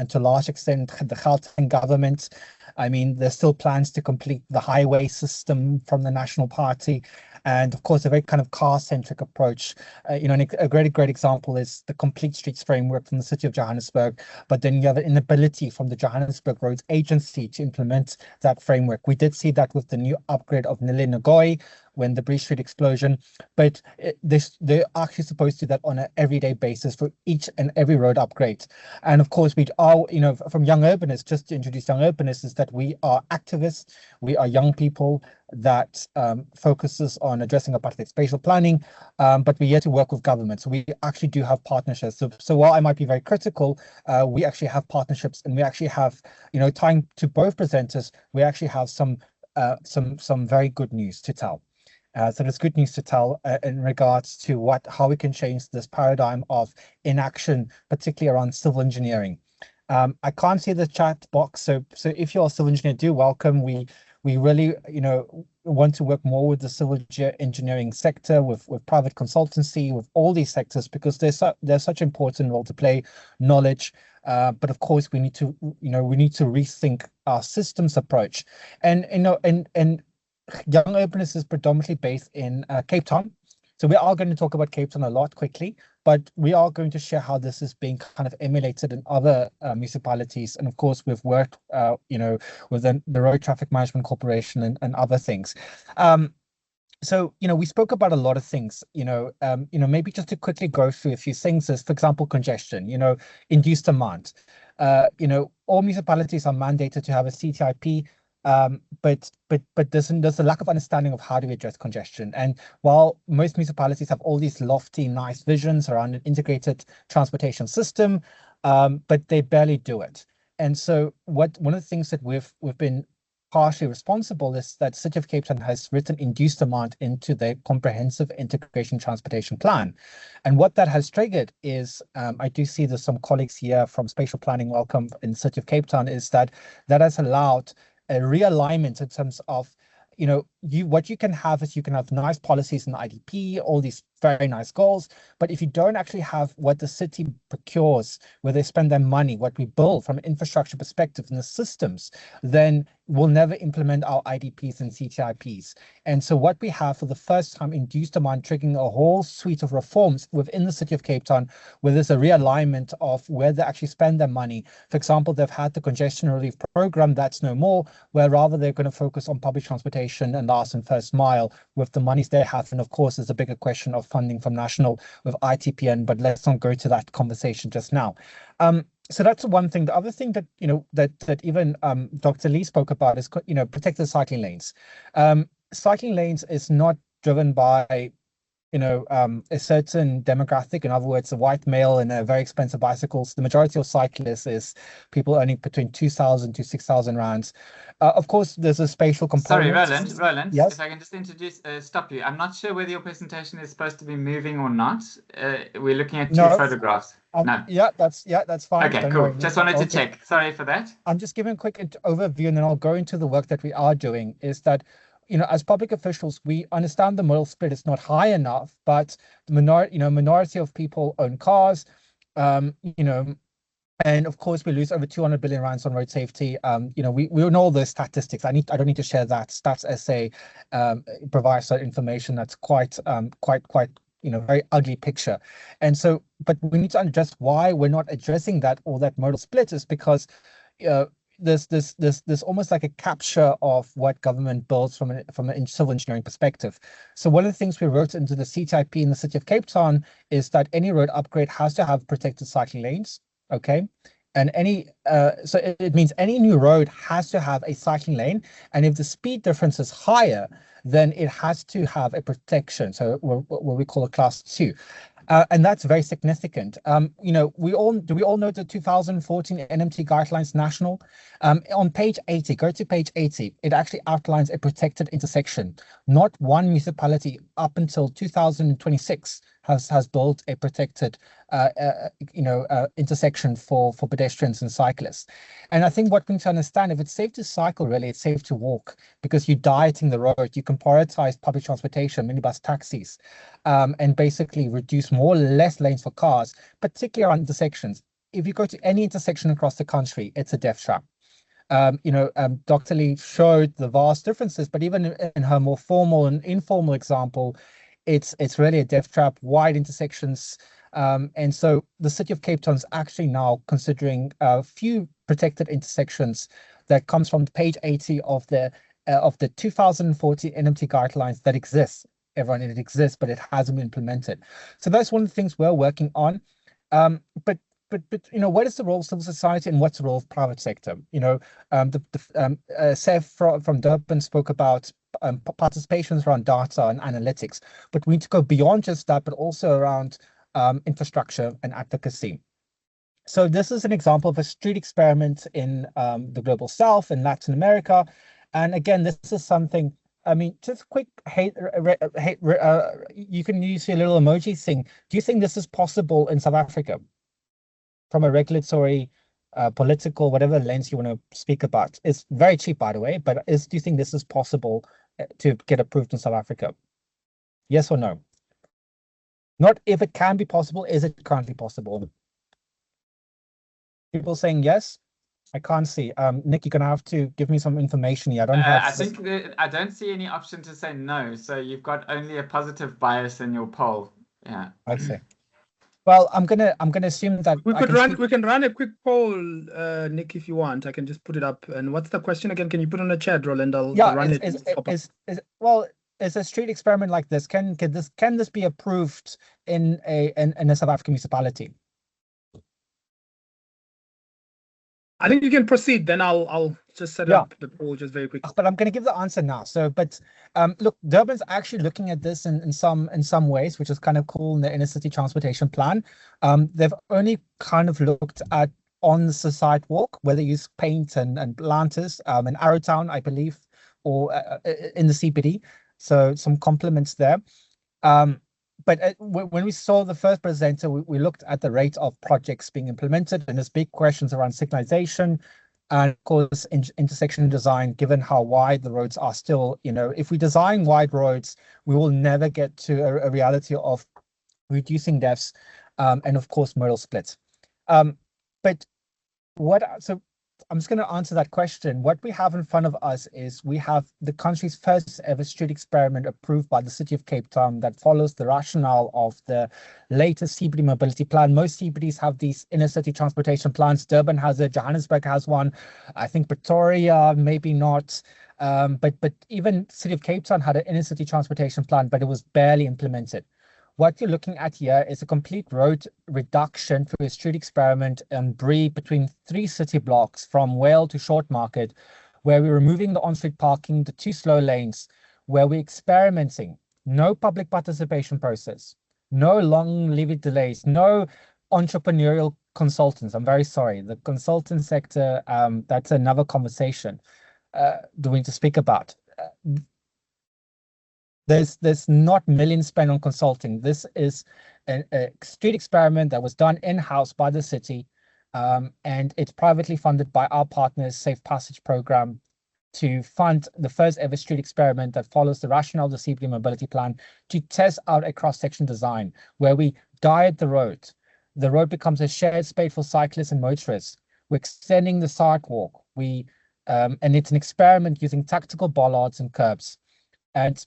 to a large extent the Gauteng government. I mean, there's still plans to complete the highway system from the National Party, and of course a very kind of car-centric approach. A great example is the Complete Streets framework from the city of Johannesburg, but then you have an inability from the Johannesburg Roads Agency to implement that framework. We did see that with the new upgrade of Nile Ngoyi when the Bree Street explosion, but they're actually supposed to do that on an everyday basis for each and every road upgrade. And of course, we are, from Young Urbanists, just to introduce Young Urbanists, is that we are activists, we are young people that focuses on addressing apartheid spatial planning, but we're here to work with government. So we actually do have partnerships. So while I might be very critical, we actually have partnerships, and we actually have, tying to both presenters, we actually have some very good news to tell. So there's good news to tell in regards to how we can change this paradigm of inaction, particularly around civil engineering. I can't see the chat box, so if you're a civil engineer, do welcome. We really, want to work more with the civil engineering sector, with private consultancy, with all these sectors, because there's such an important role to play, knowledge. But of course, we need to rethink our systems approach, and Young Urbanists is predominantly based in Cape Town. So we are going to talk about Cape Town a lot quickly, but we are going to share how this is being kind of emulated in other municipalities. And of course, we've worked, with the Road Traffic Management Corporation and other things. So, we spoke about a lot of things, maybe just to quickly go through a few things is, for example, congestion, induced demand. All municipalities are mandated to have a CTIP But there's a lack of understanding of how do we address congestion. And while most municipalities have all these lofty, nice visions around an integrated transportation system, but they barely do it. And so one of the things that we've been partially responsible is that City of Cape Town has written induced demand into their comprehensive integration transportation plan. And what that has triggered is, I do see there's some colleagues here from spatial planning, welcome in City of Cape Town, is that has allowed a realignment in terms of, what you can have is you can have nice policies in the IDP, all these very nice goals, but if you don't actually have what the city procures, where they spend their money, what we build from an infrastructure perspective in the systems, then we'll never implement our IDPs and CTIPs. And so what we have for the first time, induced demand triggering a whole suite of reforms within the City of Cape Town, where there's a realignment of where they actually spend their money. For example, they've had the congestion relief program, that's no more, where rather they're going to focus on public transportation and last and first mile with the monies they have. And of course, there's a bigger question of funding from national with ITPN, but let's not go to that conversation just now. So that's one thing. The other thing that that even Dr. Lee spoke about is protected cycling lanes. Cycling lanes is not driven by a certain demographic. In other words, a white male in a very expensive bicycles. The majority of cyclists is people earning between 2,000 to 6,000 rands. Of course, there's a spatial component. Sorry, Roland. Yes? If I can just stop you. I'm not sure whether your presentation is supposed to be moving or not. We're looking at two photographs. No. Yeah, that's fine. Okay, Don't cool. worry. Just wanted to check. Sorry for that. I'm just giving a quick overview, and then I'll go into the work that we are doing. Is that as public officials, we understand the modal split is not high enough, but the minority of people own cars, and of course we lose over 200 billion rands on road safety. We know all the statistics. I don't need to share that. Stats SA provides that information that's quite very ugly picture. And so, but we need to address why we're not addressing that, or that modal split is because there's almost like a capture of what government builds from an civil engineering perspective. So one of the things we wrote into the CTIP in the City of Cape Town is that any road upgrade has to have protected cycling lanes. Okay. And so it means any new road has to have a cycling lane. And if the speed difference is higher, then it has to have a protection. So what we call a class 2. And that's very significant. We all know the 2014 NMT guidelines national. On page 80, go to page 80. It actually outlines a protected intersection. Not one municipality up until 2026 has built a protected intersection for pedestrians and cyclists. And I think what we need to understand, if it's safe to cycle, really, it's safe to walk, because you're dieting the road. You can prioritize public transportation, minibus taxis, and basically reduce more or less lanes for cars, particularly around intersections. If you go to any intersection across the country, it's a death trap. Dr. Lee showed the vast differences, but even in her more formal and informal example, it's really a death trap, wide intersections. And so the City of Cape Town is actually now considering a few protected intersections that comes from page 80 of the 2014 NMT guidelines that exists. Everyone, it exists, but it hasn't been implemented. So that's one of the things we're working on. But what is the role of civil society and what's the role of private sector? Seth from Durban spoke about participations around data and analytics, but we need to go beyond just that, but also around infrastructure and advocacy. So this is an example of a street experiment in the global south in Latin America. And again, this is something, just quick you can use your little emoji thing. Do you think this is possible in South Africa? From a regulatory, political, whatever lens you want to speak about. It's very cheap, by the way, but do you think this is possible to get approved in South Africa? Yes or no? Not if it can be possible, is it currently possible? People saying yes. I can't see. Nick, you're gonna have to give me some information here. I don't have. I think I don't see any option to say no. So you've got only a positive bias in your poll. Yeah. I see. Well, I'm gonna assume that we can run a quick poll, Nick, if you want. I can just put it up. And what's the question again? Can you put on the chat, Roland? I'll run it. Is a street experiment like this, can this be approved in a South African municipality? I think you can proceed. Then I'll just set up the poll just very quickly. But I'm going to give the answer now. So, but look, Durban's actually looking at this in some ways, which is kind of cool in the inner city transportation plan. They've only kind of looked at on the sidewalk, whether you use paint and planters in Arrowtown, I believe, or in the CBD. So some compliments there. But when we saw the first presenter, we looked at the rate of projects being implemented, and there's big questions around signalization and, of course, intersection design, given how wide the roads are still. You know, if we design wide roads, we will never get to a reality of reducing deaths and, of course, modal splits. But so I'm just going to answer that question. What we have in front of us is we have the country's first ever street experiment approved by the City of Cape Town that follows the rationale of the latest CBD mobility plan. Most CBDs have these inner city transportation plans. Durban has it, Johannesburg has one. I think Pretoria, maybe not. But even City of Cape Town had an inner city transportation plan, but it was barely implemented. What you're looking at here is a complete road reduction through a street experiment and between 3 city blocks from Whale to Short Market, where we're removing the on-street parking, the 2 slow lanes, where we're experimenting. No public participation process, no long leave delays, no entrepreneurial consultants. I'm very sorry. The consultant sector, that's another conversation that we need to speak about. There's not millions spent on consulting. This is a street experiment that was done in-house by the city, and it's privately funded by our partners, Safe Passage Program, to fund the first ever street experiment that follows the rationale of the CBD mobility plan to test out a cross-section design where we diet the road. The road becomes a shared space for cyclists and motorists. We're extending the sidewalk. And it's an experiment using tactical bollards and curbs. And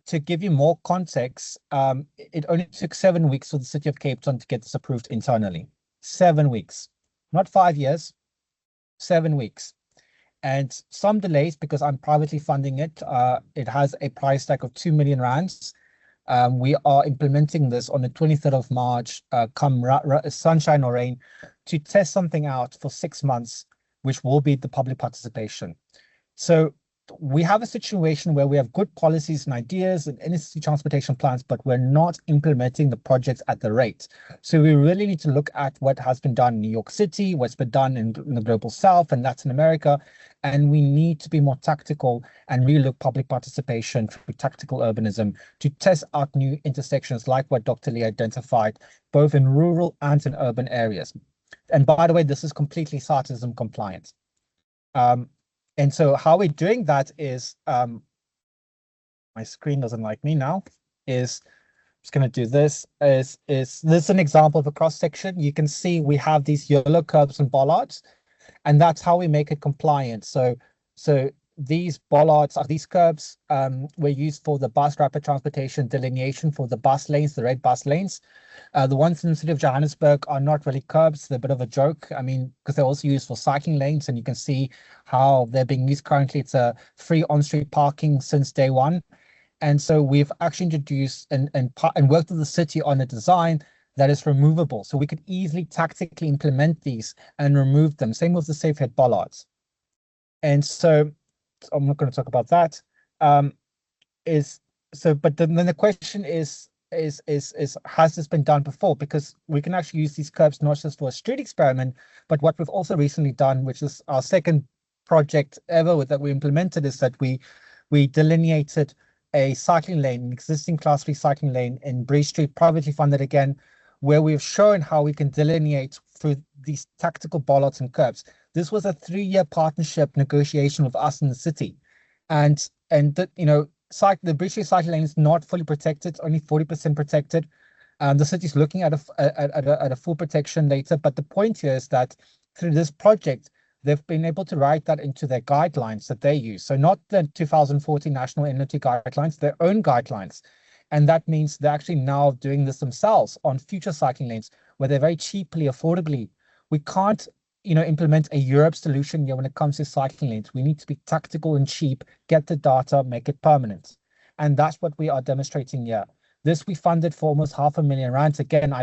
to give you more context, it only took 7 weeks for the City of Cape Town to get this approved internally. 7 weeks, not 5 years, 7 weeks. And some delays because I'm privately funding it. It has a price tag of 2 million rands. We are implementing this on the 23rd of March, come sunshine or rain, to test something out for 6 months, which will be the public participation. So we have a situation where we have good policies and ideas and inner city transportation plans, but we're not implementing the projects at the rate. So we really need to look at what has been done in New York City, what's been done in the global South and Latin America, and we need to be more tactical and really look public participation through tactical urbanism to test out new intersections like what Dr. Lee identified, both in rural and in urban areas. And by the way, this is completely SARTism compliant. And so how we're doing that is, my screen doesn't like me now, is I'm just going to do this, is this is an example of a cross section. You can see we have these yellow curbs and bollards, and that's how we make it compliant. So these bollards, these curbs were used for the bus rapid transportation delineation for the bus lanes, the red bus lanes. The ones in the City of Johannesburg are not really curbs. They're a bit of a joke. I mean, because they're also used for cycling lanes, and you can see how they're being used currently. It's a free on-street parking since day one. And so we've actually introduced and worked with the city on a design that is removable. So we could easily tactically implement these and remove them. Same with the safe head bollards. And so I'm not going to talk about that. But then the question is has this been done before? Because we can actually use these curbs not just for a street experiment, but what we've also recently done, which is our second project ever that we implemented, is that we delineated a cycling lane, an existing class 3 cycling lane in Bree Street, privately funded again, where we've shown how we can delineate through these tactical bollards and curbs. This was a 3-year partnership negotiation with us in the city, and that, you know, the Bree Street cycling lane is not fully protected, only 40% protected. The city's looking at a full protection later, but the point here is that through this project, they've been able to write that into their guidelines that they use. So not the 2014 National Energy Guidelines, their own guidelines. And that means they're actually now doing this themselves on future cycling lanes where they're very cheaply, affordably. We can't, implement a Europe solution here when it comes to cycling lanes. We need to be tactical and cheap, get the data, make it permanent. And that's what we are demonstrating here. This we funded for almost R500,000. Again,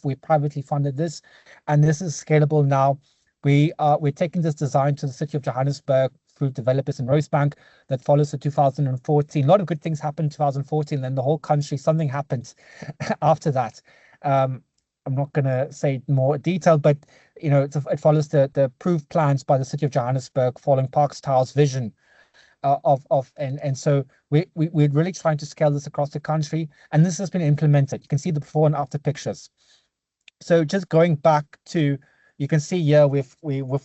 we privately funded this, and this is scalable now. We're taking this design to the city of Johannesburg through developers in Rosebank that follows the 2014. A lot of good things happened in 2014, then the whole country, something happened after that. I'm not going to say more detail, but it follows the approved plans by the city of Johannesburg following Parks Tower's vision and so we're really trying to scale this across the country, and this has been implemented. You can see the before and after pictures. So just going back to, you can see here we've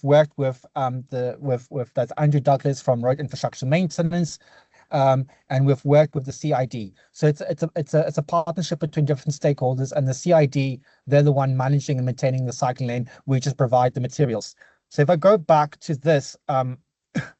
worked with that's Andrew Douglas from Road Infrastructure Maintenance, and we've worked with the CID. So it's a partnership between different stakeholders, and the CID, they're the one managing and maintaining the cycling lane. We just provide the materials. So if I go back to this,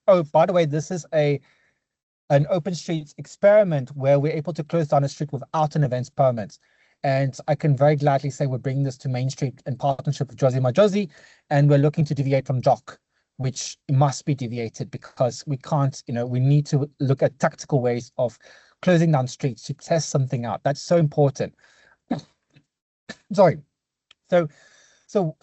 oh, by the way, this is an open streets experiment where we're able to close down a street without an events permit. And I can very gladly say we're bringing this to Main Street in partnership with Josie Majosi, and we're looking to deviate from Jock, which must be deviated because we can't, we need to look at tactical ways of closing down streets to test something out. That's so important. Sorry. So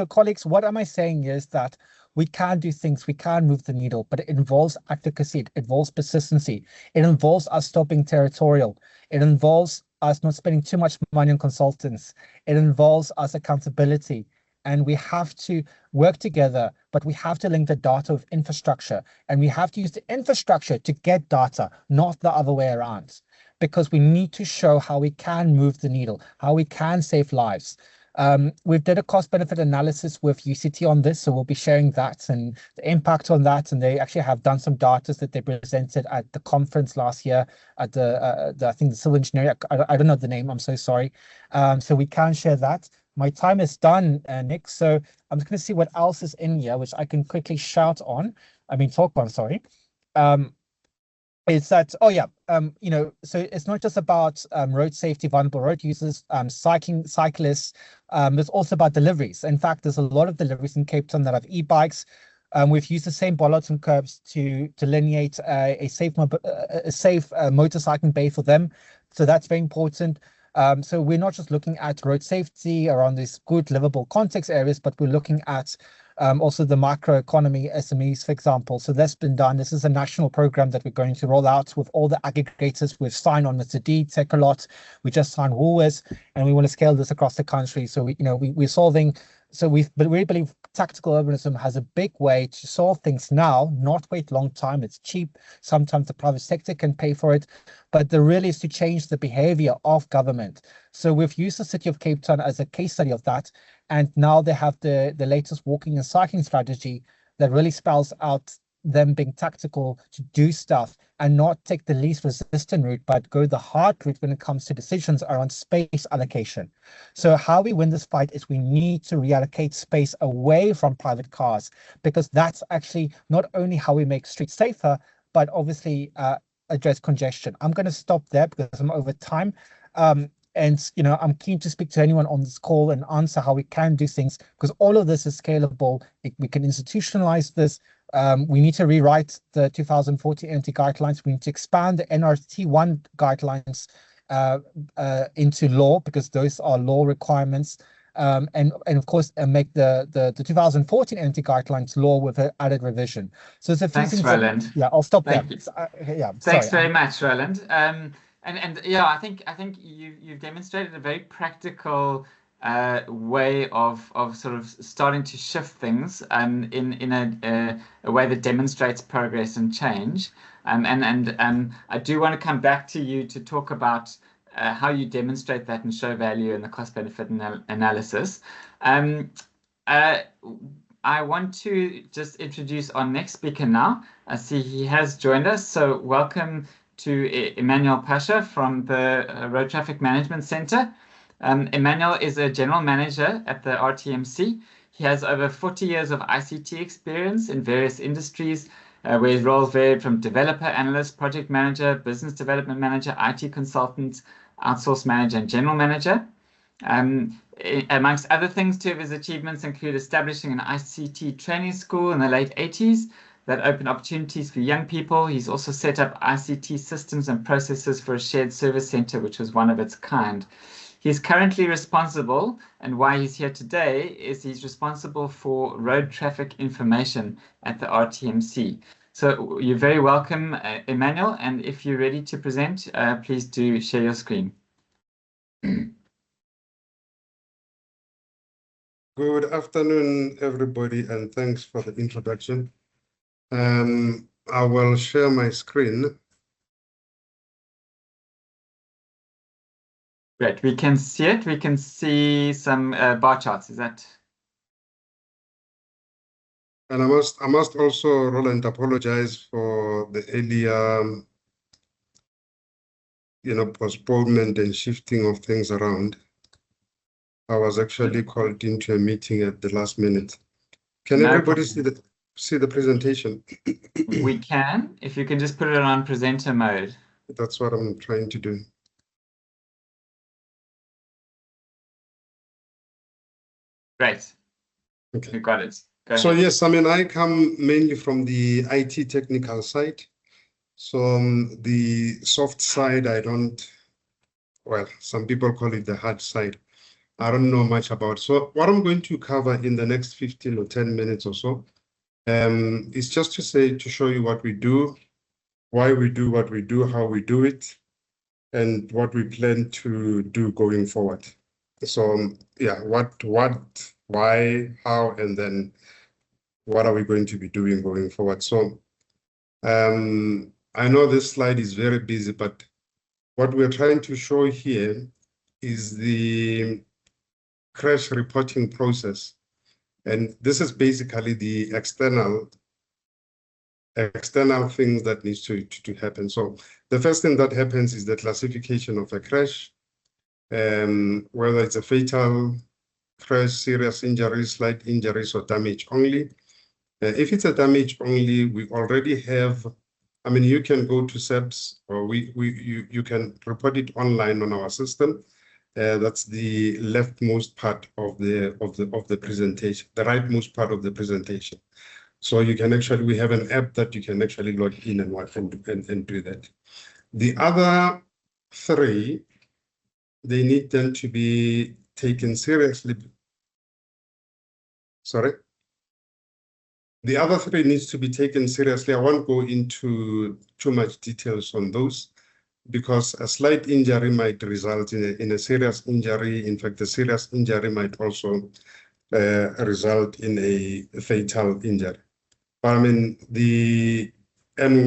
colleagues, what am I saying is that we can do things, we can move the needle, but it involves advocacy, it involves persistency, it involves us stopping territorial, it involves us not spending too much money on consultants, it involves us accountability, and we have to work together, but we have to link the data with infrastructure, and we have to use the infrastructure to get data, not the other way around, because we need to show how we can move the needle, how we can save lives. We've did a cost-benefit analysis with UCT on this, so we'll be sharing that and the impact on that. And they actually have done some data that they presented at the conference last year at the I think the civil engineering. I don't know the name. I'm so sorry. So we can share that. My time is done, Nick. So I'm just going to see what else is in here, which I can quickly talk on. Sorry. Is that, oh yeah, so it's not just about road safety, vulnerable road users, cyclists. It's also about deliveries. In fact, there's a lot of deliveries in Cape Town that have e-bikes. We've used the same bollards and curbs to delineate a safe motorcycling bay for them. So that's very important. So we're not just looking at road safety around these good livable context areas, but we're looking at also the microeconomy SMEs, for example. So that's been done. This is a national program that we're going to roll out with all the aggregators. We've signed on Mr. D, Takealot. We just signed Woolworths, and we want to scale this across the country. So we're solving. So we really believe tactical urbanism has a big way to solve things now, not wait long time. It's cheap. Sometimes the private sector can pay for it, but the really is to change the behavior of government. So we've used the city of Cape Town as a case study of that. And now they have the latest walking and cycling strategy that really spells out them being tactical to do stuff and not take the least resistant route, but go the hard route when it comes to decisions around space allocation. So how we win this fight is we need to reallocate space away from private cars, because that's actually not only how we make streets safer, but obviously address congestion. I'm going to stop there because I'm over time. And I'm keen to speak to anyone on this call and answer how we can do things, because all of this is scalable. We can institutionalize this. We need to rewrite the 2014 NT guidelines. We need to expand the NRT1 guidelines into law, because those are law requirements. And of course, make the 2014 NT guidelines law with an added revision. So there's a few things. Thanks, Roland. Yeah, I'll stop there. Thanks very much, Roland. And yeah, I think you've demonstrated a very practical way of sort of starting to shift things in a way that demonstrates progress and change. And I do want to come back to you to talk about how you demonstrate that and show value in the cost-benefit analysis. I want to just introduce our next speaker now. I see he has joined us, so welcome to Emmanuel Pasha from the Road Traffic Management Center. Emmanuel is a general manager at the RTMC. He has over 40 years of ICT experience in various industries, where his roles varied from developer, analyst, project manager, business development manager, IT consultant, outsource manager, and general manager. Amongst other things, two of his achievements include establishing an ICT training school in the late 80s that opened opportunities for young people. He's also set up ICT systems and processes for a shared service center, which was one of its kind. He's currently responsible, and why he's here today is he's responsible for road traffic information at the RTMC. So you're very welcome, Emmanuel, and if you're ready to present, please do share your screen. Good afternoon, everybody, and thanks for the introduction. I will share my screen. Great, we can see it. We can see some bar charts. Is that? And I must also, Roland, apologize for the earlier, postponement and shifting of things around. I was actually called into a meeting at the last minute. Can everybody see the presentation? We can, if you can just put it on presenter mode. That's what I'm trying to do. Great. Okay. You got it. So yes, I come mainly from the IT technical side. So the soft side, some people call it the hard side. I don't know much about. So what I'm going to cover in the next 15 or 10 minutes or so is just to show you what we do, why we do what we do, how we do it, and what we plan to do going forward. So yeah, what, why, how, and then what are we going to be doing going forward? So I know this slide is very busy, but what we're trying to show here is the crash reporting process. And this is basically the external things that needs to happen. So the first thing that happens is the classification of a crash, whether it's a fatal crash, serious injuries, slight injuries, or damage only. If it's a damage only, we already have, you can go to SEPS, or you can report it online on our system. That's the leftmost part of the presentation, the rightmost part of the presentation. So you can we have an app that you can actually log in and do that. The other three, they need them to be taken seriously. Sorry. The other three needs to be taken seriously. I won't go into too much details on those, because a slight injury might result in a serious injury. In fact, a serious injury might also result in a fatal injury. But and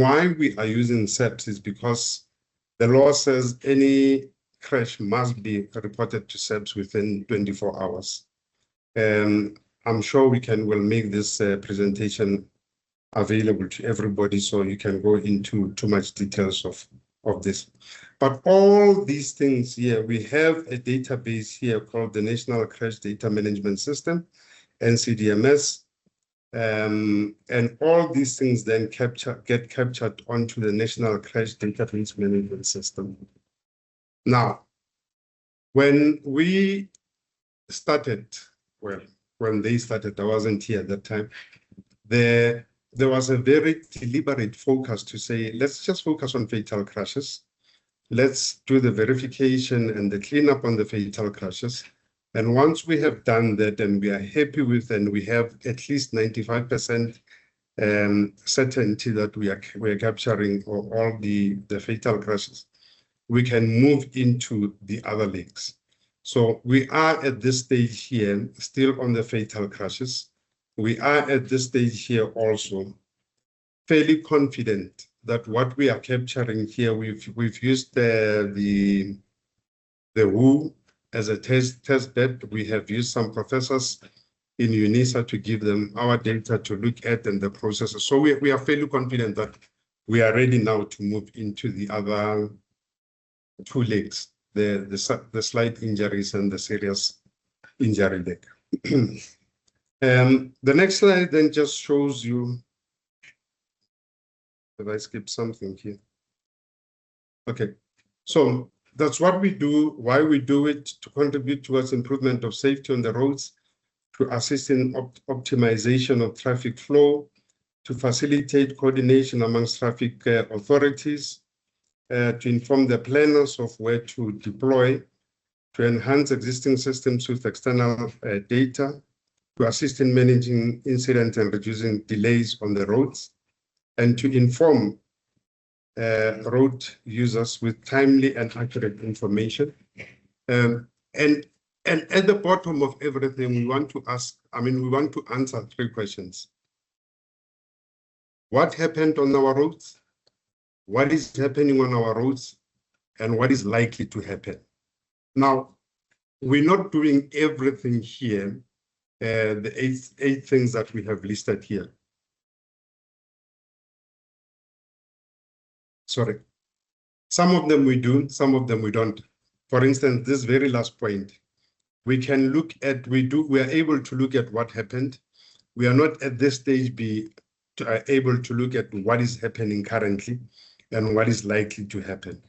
why we are using SEPS is because the law says any crash must be reported to SEPS within 24 hours. I'm sure we'll make this presentation available to everybody, so you can go into too much details of this. But all these things here, we have a database here called the National Crash Data Management System, NCDMS, and all these things then get captured onto the National Crash Database Management System. Now, when we started, when they started, I wasn't here at that time, there was a very deliberate focus to say, let's just focus on fatal crashes. Let's do the verification and the cleanup on the fatal crashes. And once we have done that and we are happy with, and we have at least 95% certainty that we are capturing all the fatal crashes, we can move into the other links. So we are at this stage here, still on the fatal crashes. We are at this stage here also fairly confident that what we are capturing here, we've used the WHO as a test bed. We have used some professors in UNISA to give them our data to look at and the processes. So we are fairly confident that we are ready now to move into the other two legs, the slight injuries and the serious injury leg. The next slide then just shows you, if I skip something here. Okay, so that's what we do, why we do it, to contribute towards improvement of safety on the roads, to assist in optimization of traffic flow, to facilitate coordination amongst traffic authorities, to inform the planners of where to deploy, to enhance existing systems with external data, to assist in managing incidents and reducing delays on the roads, and to inform road users with timely and accurate information. And at the bottom of everything, we want to answer 3 questions. What happened on our roads? What is happening on our roads? And what is likely to happen? Now, we're not doing everything here, the eight things that we have listed here. Sorry. Some of them we do, some of them we don't. For instance, this very last point, we can look at, we are able to look at what happened. We are not at this stage able to look at what is happening currently and what is likely to happen.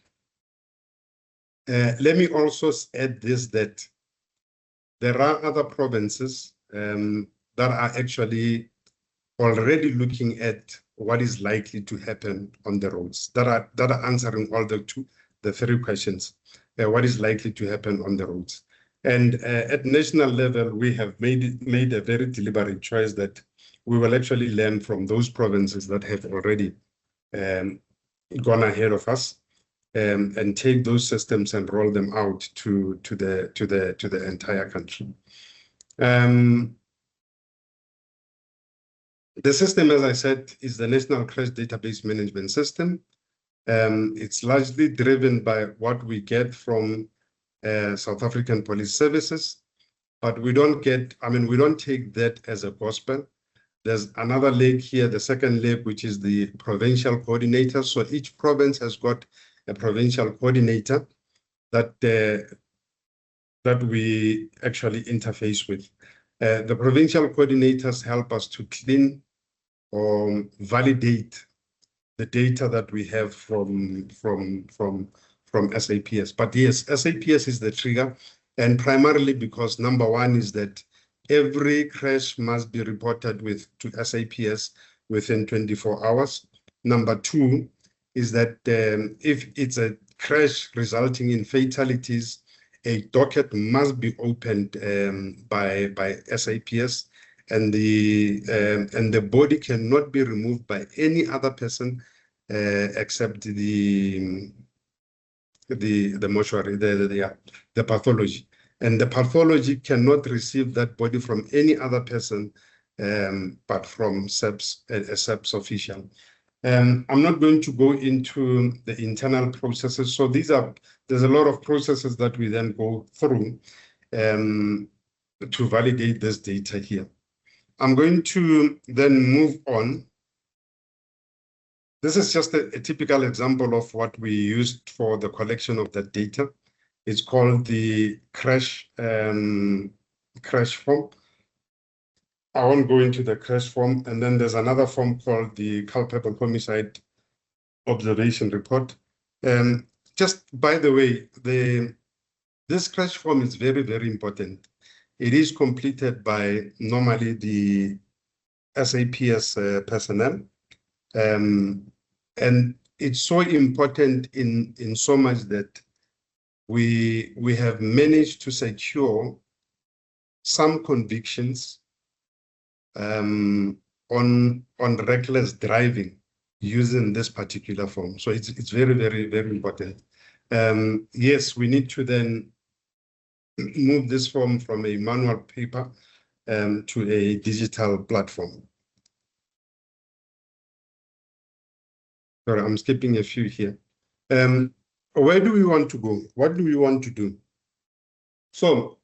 Let me also add this, that there are other provinces that are actually already looking at what is likely to happen on the roads, that are answering all the 3 questions. What is likely to happen on the roads? And at national level, we have made a very deliberate choice that we will actually learn from those provinces that have already gone ahead of us, and take those systems and roll them out to the entire country. The system, as I said, is the National Crash Database Management System. It's largely driven by what we get from South African Police Services, but we don't take that as a gospel. There's another leg here, the second leg, which is the provincial coordinator. So each province has got a provincial coordinator that we actually interface with. The provincial coordinators help us to clean or validate the data that we have from SAPS. But yes, SAPS is the trigger, and primarily because number 1 is that every crash must be reported to SAPS within 24 hours. Number 2 is that if it's a crash resulting in fatalities, a docket must be opened by SAPS, and the body cannot be removed by any other person except the mortuary, the pathology. And the pathology cannot receive that body from any other person but from a SAPS official. I'm not going to go into the internal processes. So there's a lot of processes that we then go through to validate this data here. I'm going to then move on. This is just a typical example of what we used for the collection of that data. It's called the crash form. I won't go into the crash form. And then there's another form called the culpable homicide observation report. Just by the way, this crash form is very, very important. It is completed by normally the SAPS personnel. And it's so important in so much that we have managed to secure some convictions on reckless driving using this particular form. So it's very, very, very important. Yes, we need to then move this form from a manual paper to a digital platform. Sorry, I'm skipping a few here. Where do we want to go? What do we want to do? So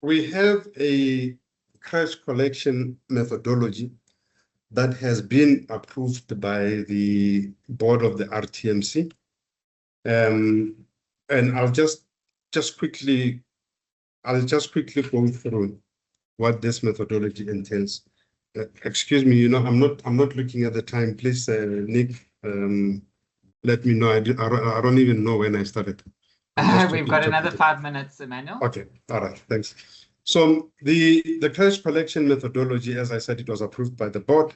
we have a crash collection methodology that has been approved by the board of the RTMC. And I'll just quickly go through what this methodology entails. Excuse me, I'm not looking at the time. Please, Nick, let me know. I don't even know when I started. We've got another 5 minutes, Emmanuel. Okay, all right, thanks. So the crash collection methodology, as I said, it was approved by the board.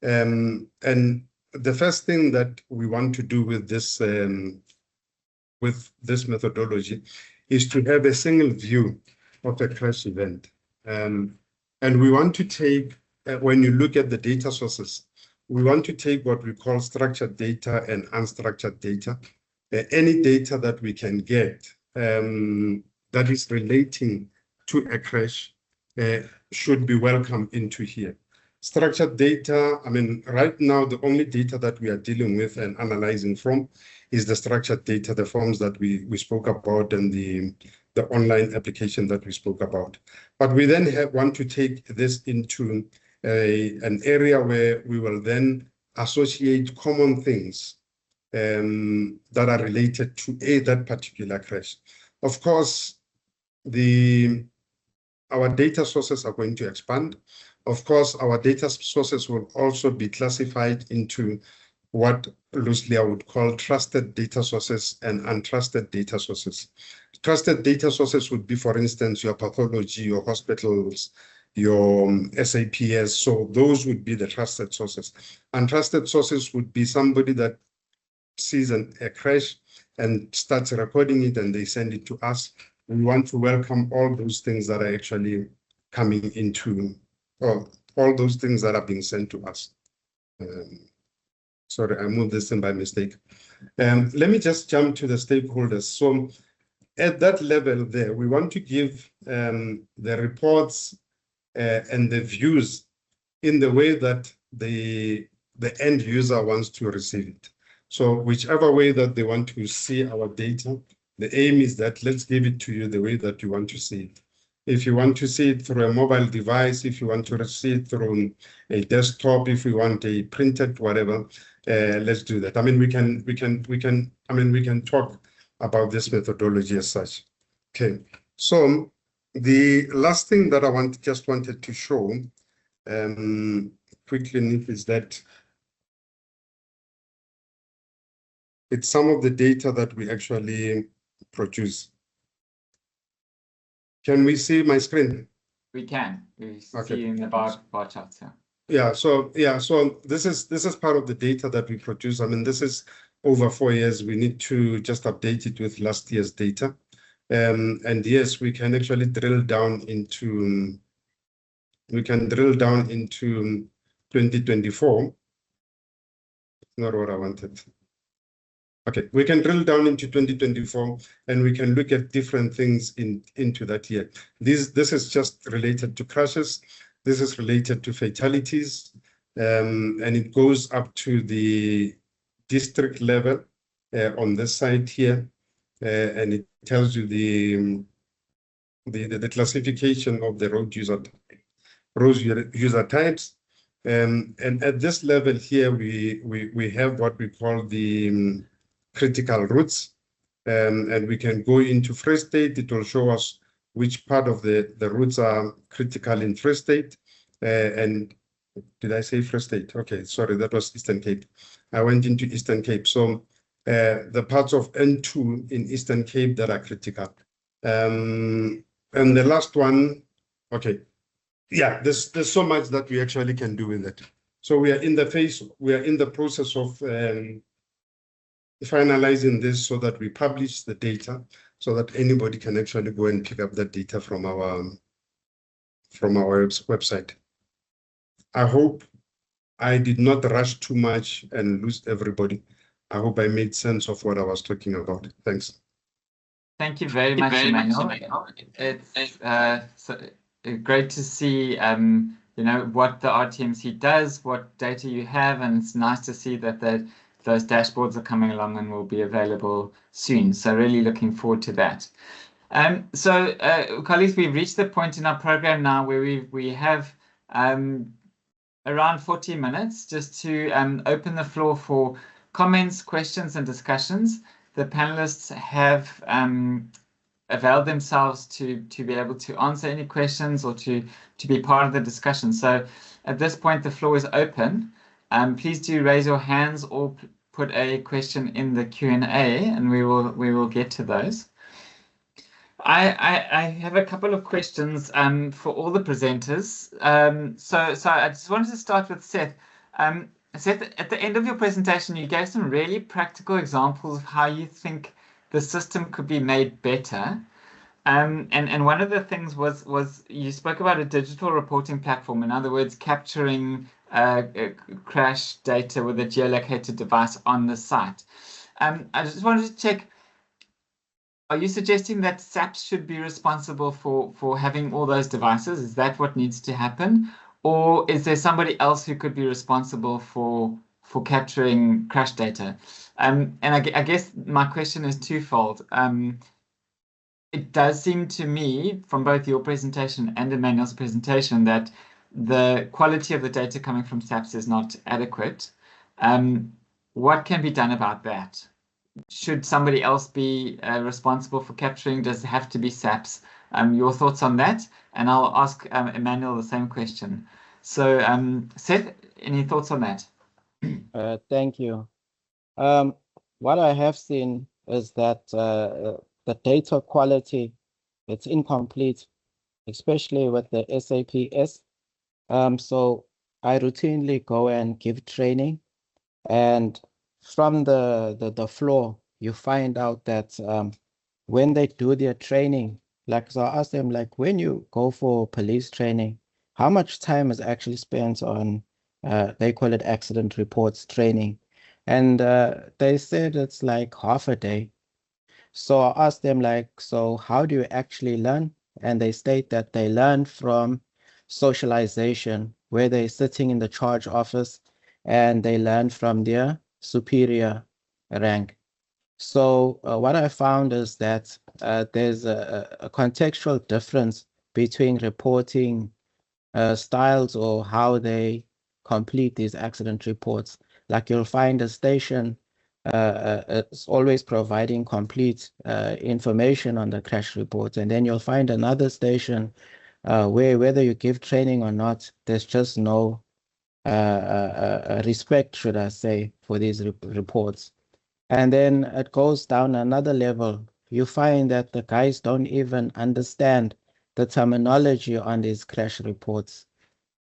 And the first thing that we want to do with this methodology is to have a single view of a crash event. And we want to take, when you look at the data sources, we want to take what we call structured data and unstructured data. Any data that we can get that is relating to a crash should be welcomed into here. Structured data, I mean, right now, the only data that we are dealing with and analyzing from is the structured data, the forms that we spoke about and the online application that we spoke about. But we then want to take this into an area where we will then associate common things that are related to that particular crash. Of course, our data sources are going to expand. Of course, our data sources will also be classified into what loosely I would call trusted data sources and untrusted data sources. Trusted data sources would be, for instance, your pathology, your hospitals, your SAPS. So those would be the trusted sources. Untrusted sources would be somebody that sees a crash and starts recording it and they send it to us. We want to welcome all those things that are actually coming into, or all those things that are being sent to us. Sorry, I moved this in by mistake. Let me just jump to the stakeholders. So at that level there, we want to give the reports and the views in the way that the end user wants to receive it. So whichever way that they want to see our data, the aim is that let's give it to you the way that you want to see it. If you want to see it through a mobile device, if you want to see it through a desktop, if we want a printed whatever, let's do that. I mean, we can talk about this methodology as such. Okay. So the last thing that I just wanted to show quickly, Nick, is that it's some of the data that we actually produce. Can we see my screen? We can. We Okay. see in the bar charts. So this is part of the data that we produce. I mean, this is over 4 years. We need to just update it with last year's data. And yes, we can actually drill down into 2024. Not what I wanted. Okay, we can drill down into 2024 and we can look at different things into that year. This is just related to crashes. This is related to fatalities, and it goes up to the district level on this side here, and it tells you the classification of the road user types. And at this level here, we have what we call the critical routes, and we can go into Free State. It will show us which part of the routes are critical in Free State. And did I say Free State? Okay, sorry, that was Eastern Cape. I went into Eastern Cape. So the parts of N2 in Eastern Cape that are critical. And the last one, okay. Yeah, there's so much that we actually can do with it. So we are in the process of finalizing this so that we publish the data so that anybody can actually go and pick up that data from our website. I hope I did not rush too much and lose everybody. I hope I made sense of what I was talking about. Thanks. Thank you very much, Emmanuel. It's great to see what the RTMC does, what data you have, and it's nice to see that those dashboards are coming along and will be available soon. So really looking forward to that. Colleagues, we've reached the point in our program now where we have around 40 minutes just to open the floor for comments, questions, and discussions. The panelists have availed themselves to be able to answer any questions or to be part of the discussion. So at this point, the floor is open. Please do raise your hands or put a question in the Q&A, and we will get to those. I have a couple of questions for all the presenters. So I just wanted to start with Seth. Seth, at the end of your presentation, you gave some really practical examples of how you think the system could be made better. And one of the things was you spoke about a digital reporting platform. In other words, capturing crash data with a geolocated device on the site. I just wanted to check. Are you suggesting that SAPS should be responsible for having all those devices? Is that what needs to happen? Or is there somebody else who could be responsible for capturing crash data? And I guess my question is twofold. It does seem to me, from both your presentation and Emmanuel's presentation, that the quality of the data coming from SAPS is not adequate. What can be done about that? Should somebody else be responsible for capturing? Does it have to be SAPS? Your thoughts on that? And I'll ask Emmanuel the same question. So Seth, any thoughts on that? Thank you. What I have seen is that the data quality, it's incomplete, especially with the SAPS. So I routinely go and give training, and from the floor, you find out that when they do their training, like, so I ask them, like, when you go for police training, how much time is actually spent on, they call it accident reports training. And they said it's like half a day. So I asked them, like, so how do you actually learn? And they state that they learn from socialization, where they're sitting in the charge office and they learn from their superior rank. So what I found is that there's a contextual difference between reporting styles or how they complete these accident reports. Like, you'll find a station it's always providing complete information on the crash reports, and then you'll find another station where, whether you give training or not, there's just no respect, should I say, for these reports. And then it goes down another level. You find that the guys don't even understand the terminology on these crash reports.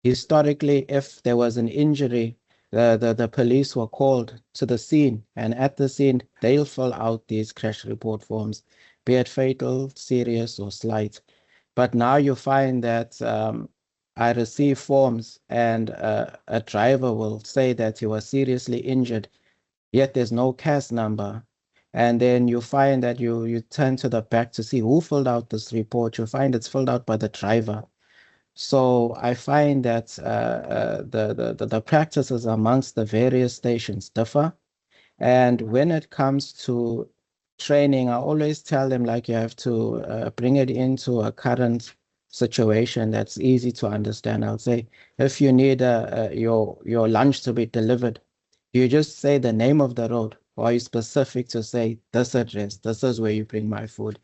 Historically, if there was an injury, the police were called to the scene, and at the scene, they'll fill out these crash report forms, be it fatal, serious, or slight. But now you find that I receive forms, and a driver will say that he was seriously injured, yet there's no CAS number. And then you find that you turn to the back to see who filled out this report. You find it's filled out by the driver. So I find that the practices amongst the various stations differ. And when it comes to training, I always tell them, like, you have to bring it into a current situation that's easy to understand. I'll say, if you need your lunch to be delivered, you just say the name of the road, or are you specific to say this address, this is where you bring my food?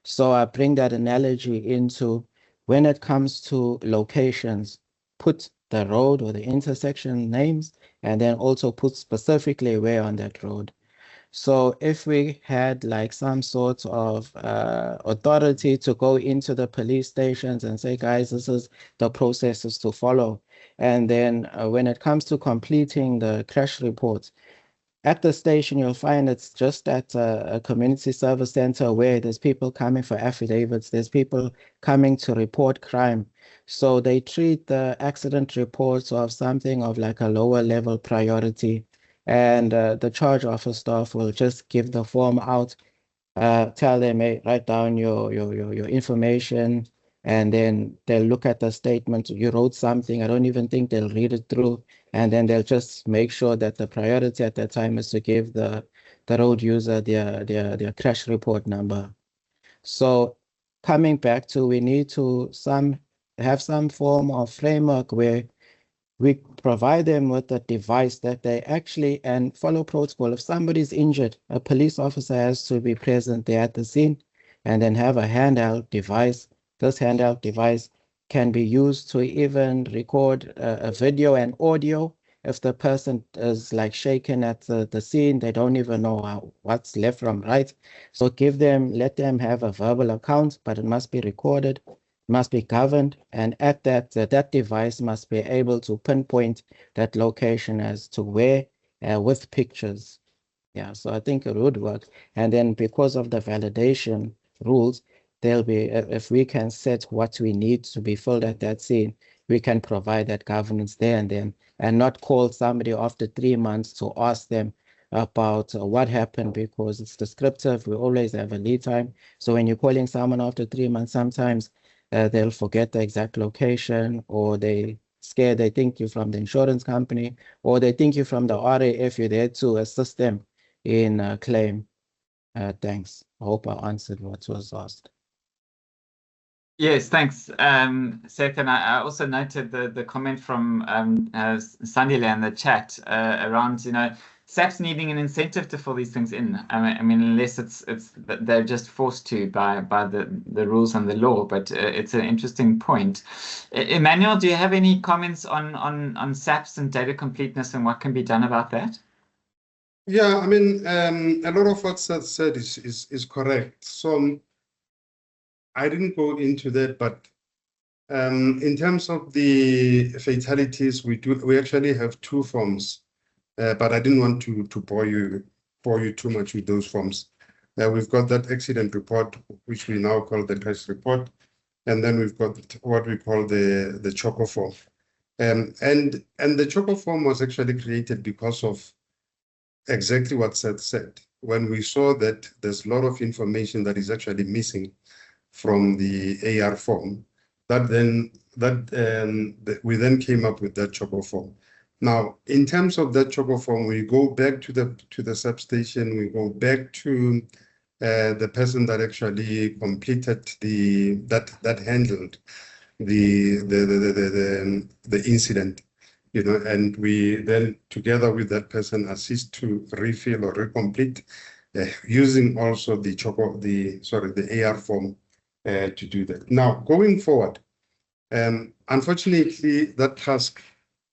So I bring that analogy into, when it comes to locations, put the road or the intersection names, and then also put specifically where on that road. So if we had like some sort of authority to go into the police stations and say, guys, this is the processes to follow. And then when it comes to completing the crash reports, at the station, you'll find it's just at a community service center where there's people coming for affidavits, there's people coming to report crime. So they treat the accident reports of something of like a lower level priority. And the charge officer staff will just give the form out, tell them, hey, write down your information, and then they'll look at the statement. You wrote something, I don't even think they'll read it through, and then they'll just make sure that the priority at that time is to give the road user their crash report number. So coming back to, we need to have some form of framework where we provide them with a device that they actually, and follow protocol. If somebody's injured, a police officer has to be present there at the scene and then have a handheld device. This handheld device can be used to even record a video and audio. If the person is like shaken at the scene, they don't even know what's left from right. So let them have a verbal account, but it must be recorded, must be governed, and at that device must be able to pinpoint that location as to where, with pictures. Yeah, so I think it would work. And then because of the validation rules, there'll be, if we can set what we need to be filled at that scene, we can provide that governance there and then, and not call somebody after 3 months to ask them about what happened, because it's descriptive. We always have a lead time. So when you're calling someone after 3 months, sometimes they'll forget the exact location, or they think you're from the insurance company, or they think you're from the RAF, you're there to assist them in a claim. Thanks. I hope I answered what was asked. Yes, thanks, Seth. And I also noted the comment from Sandile in the chat around, SAP's needing an incentive to fill these things in. I mean, unless they're just forced to by the rules and the law. But it's an interesting point. Emmanuel, do you have any comments on SAPs and data completeness and what can be done about that? Yeah, I mean, a lot of what Seth said is correct. So I didn't go into that, but in terms of the fatalities, we actually have 2 forms, but I didn't want to bore you too much with those forms. We've got that accident report, which we now call the crash report, and then we've got what we call the choco form. And the choco form was actually created because of exactly what Seth said. When we saw that there's a lot of information that is actually missing from the AR form, we then came up with that choco form. Now, in terms of that choco form, we go back to the substation. We go back to the person that actually completed that handled the incident, and we then together with that person assist to refill or recomplete, using also the AR form to do that. Now, going forward, unfortunately, that task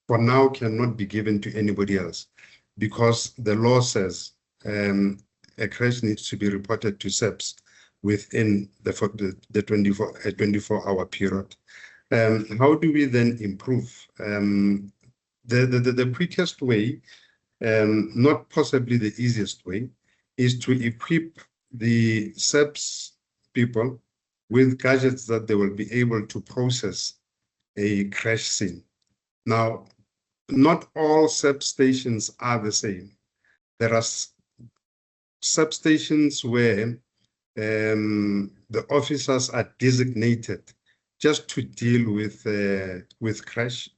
for now cannot be given to anybody else, because the law says a crash needs to be reported to SAPS within the 24-hour period. How do we then improve? The quickest way, not possibly the easiest way, is to equip the SAPS people with gadgets that they will be able to process a crash scene. Now, not all substations are the same. There are substations where the officers are designated just to deal with crash.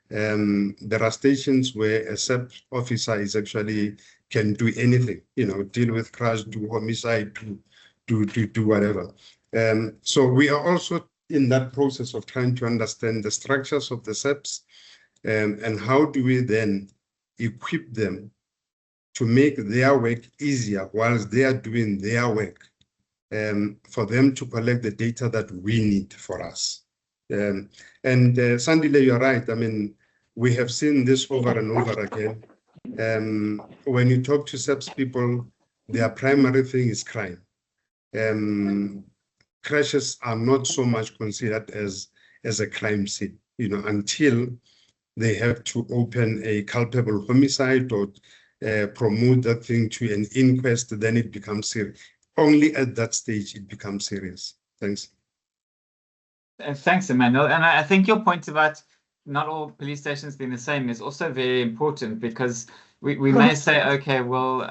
There are stations where a sub officer is actually can do anything, deal with crash, do homicide, do whatever. So we are also in that process of trying to understand the structures of the SEPs, and how do we then equip them to make their work easier whilst they are doing their work, for them to collect the data that we need for us. Sandile, you're right. I mean, we have seen this over and over again. When you talk to SEPs people, their primary thing is crime. Crashes are not so much considered as a crime scene, until they have to open a culpable homicide or promote that thing to an inquest, then it becomes serious. Only at that stage it becomes serious. Thanks. Thanks, Emmanuel. And I think your point about not all police stations being the same is also very important, because we may say, okay, well,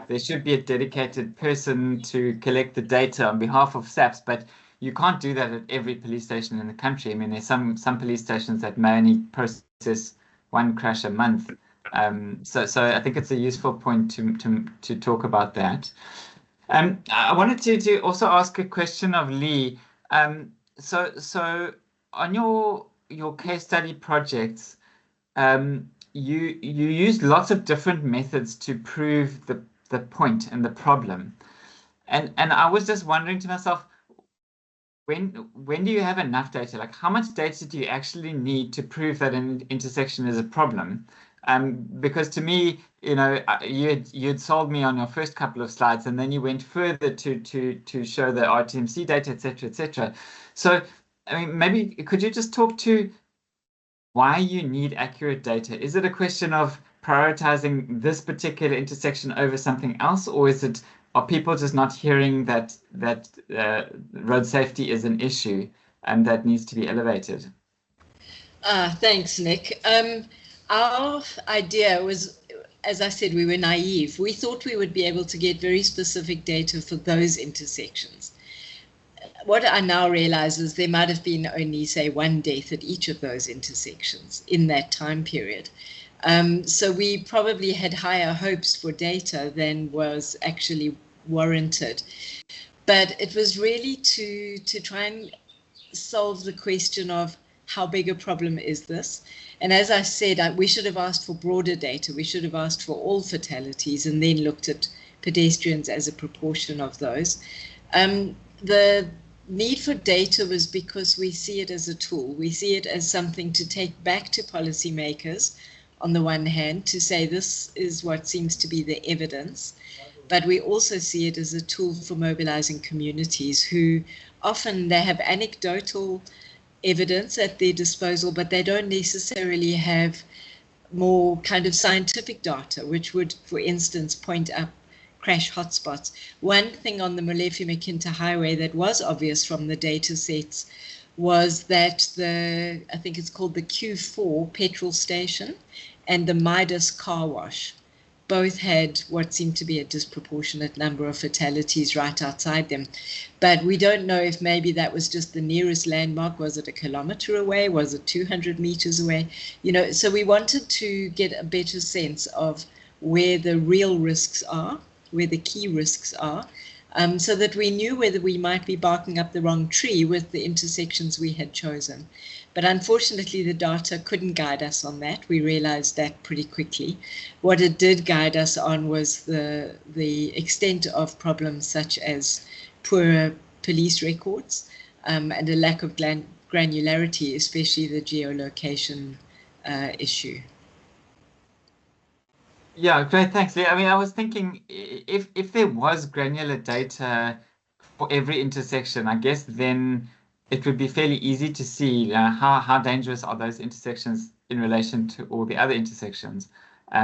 there should be a dedicated person to collect the data on behalf of SAPs, but you can't do that at every police station in the country. I mean, there's some police stations that may only process one crash a month. So I think it's a useful point to talk about that. I wanted to also ask a question of Lee. So on your case study projects, you used lots of different methods to prove the point and the problem, and I was just wondering to myself, when do you have enough data? Like, how much data do you actually need to prove that an intersection is a problem? Because to me, you had sold me on your first couple of slides, and then you went further to show the RTMC data, etc., etc. So, I mean, maybe could you just talk to why you need accurate data? Is it a question of prioritizing this particular intersection over something else, or is it are people just not hearing that road safety is an issue and that needs to be elevated? Thanks, Nick. Our idea was, as I said, we were naive. We thought we would be able to get very specific data for those intersections. What I now realize is there might have been only, say, one death at each of those intersections in that time period. So we probably had higher hopes for data than was actually warranted. But it was really to try and solve the question of how big a problem is this? And as I said, we should have asked for broader data. We should have asked for all fatalities and then looked at pedestrians as a proportion of those. The need for data was because we see it as a tool. We see it as something to take back to policymakers, on the one hand, to say this is what seems to be the evidence. But we also see it as a tool for mobilizing communities who often they have anecdotal evidence at their disposal, but they don't necessarily have more kind of scientific data, which would, for instance, point up crash hotspots. One thing on the Molefe-Mckinter Highway that was obvious from the data sets was that I think it's called the Q4 petrol station and the Midas car wash both had what seemed to be a disproportionate number of fatalities right outside them. But we don't know if maybe that was just the nearest landmark. Was it a kilometer away? Was it 200 meters away? You know, so we wanted to get a better sense of where the real risks are, where the key risks are, so that we knew whether we might be barking up the wrong tree with the intersections we had chosen. But unfortunately, the data couldn't guide us on that. We realized that pretty quickly. What it did guide us on was the extent of problems such as poor police records and a lack of granularity, especially the geolocation issue. Yeah, great, thanks. I mean, I was thinking if there was granular data for every intersection, I guess then it would be fairly easy to see how dangerous are those intersections in relation to all the other intersections.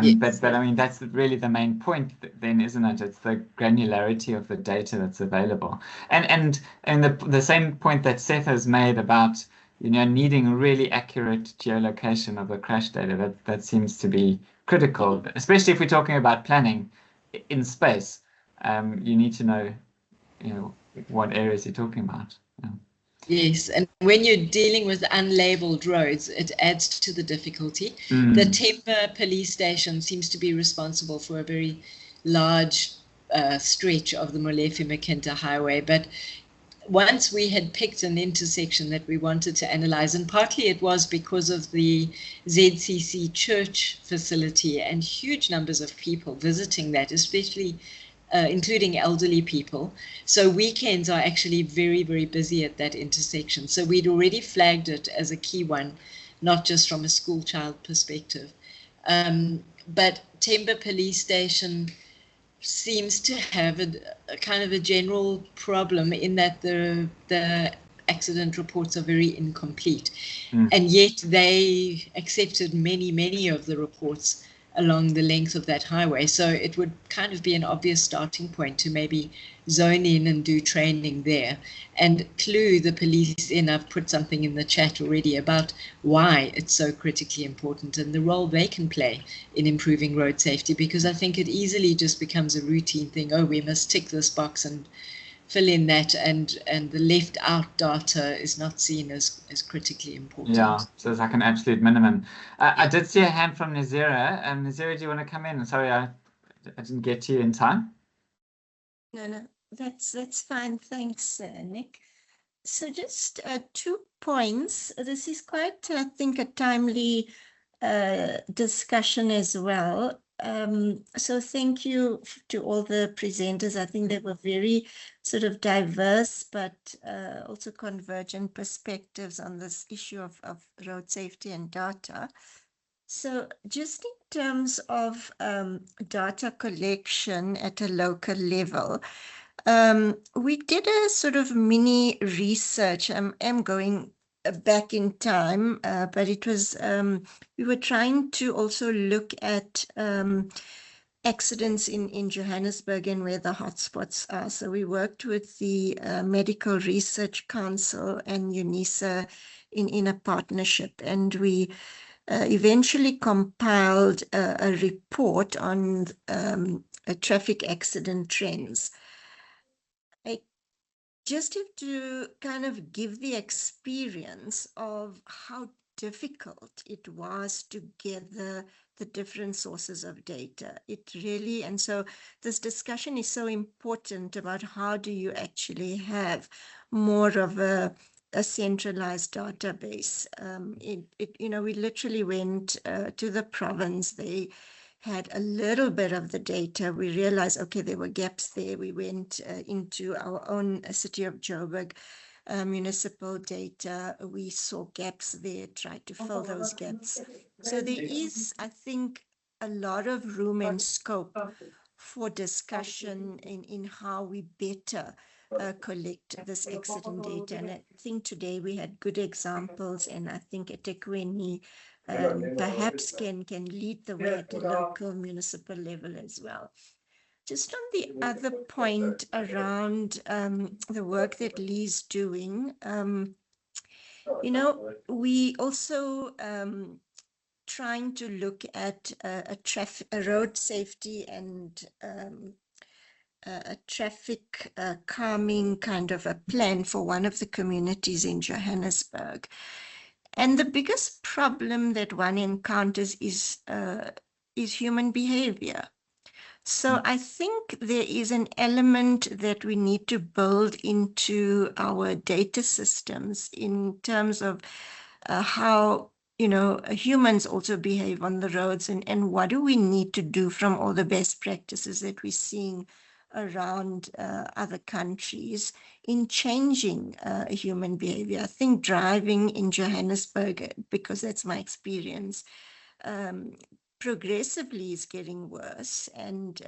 Yes. But I mean, that's really the main point then, isn't it? It's the granularity of the data that's available. And the same point that Seth has made about, you know, needing really accurate geolocation of the crash data, that seems to be critical, especially if we're talking about planning in space. You need to know, you know, what areas you're talking about. Yeah. Yes, and when you're dealing with unlabeled roads, it adds to the difficulty. The Temba police station seems to be responsible for a very large stretch of the Molefe-Mckinter Highway, but once we had picked an intersection that we wanted to analyze, and partly it was because of the ZCC church facility and huge numbers of people visiting that, especially including elderly people. So weekends are actually very, very busy at that intersection. So we'd already flagged it as a key one, not just from a school child perspective. But Temba Police Station seems to have a kind of a general problem in that the accident reports are very incomplete. And yet they accepted many of the reports along the length of that highway. So it would kind of be an obvious starting point to maybe zone in and do training there and clue the police in. I've put something in the chat already about why it's so critically important and the role they can play in improving road safety, because I think it easily just becomes a routine thing. Oh, we must tick this box and fill in that, and the left out data is not seen as critically important. Yeah, so it's like an absolute minimum. I did see a hand from Nazira. Nazira, do you want to come in? Sorry, I didn't get to you in time. No, that's fine. Thanks, Nick. So just 2 points. This is quite, I think, a timely discussion as well. So thank you to all the presenters. I think they were very sort of diverse, but also convergent perspectives on this issue of road safety and data. So just in terms of data collection at a local level, we did a sort of mini research. I'm going back in time, but it was we were trying to also look at accidents in Johannesburg and where the hotspots are. So we worked with the Medical Research Council and UNISA in a partnership, and we eventually compiled a report on traffic accident trends. I just have to kind of give the experience of how difficult it was to gather the different sources of data. It really, and so this discussion is so important about how do you actually have more of a centralized database. We literally went to the province. They had a little bit of the data. We realized, okay, there were gaps there. We went into our own city of Joburg municipal data. We saw gaps there, tried to fill those gaps. So there is, I think, a lot of room and scope for discussion in how we better collect this accident data. And I think today we had good examples, and I think eThekwini perhaps can lead the way at the local municipal level as well. Just on the other point around the work that Lee's doing, we also trying to look at a road safety and a traffic calming kind of a plan for one of the communities in Johannesburg. And the biggest problem that one encounters is human behavior. So I think there is an element that we need to build into our data systems in terms of how humans also behave on the roads, and what do we need to do from all the best practices that we're seeing around other countries in changing human behavior. I think driving in Johannesburg, because that's my experience, progressively is getting worse, and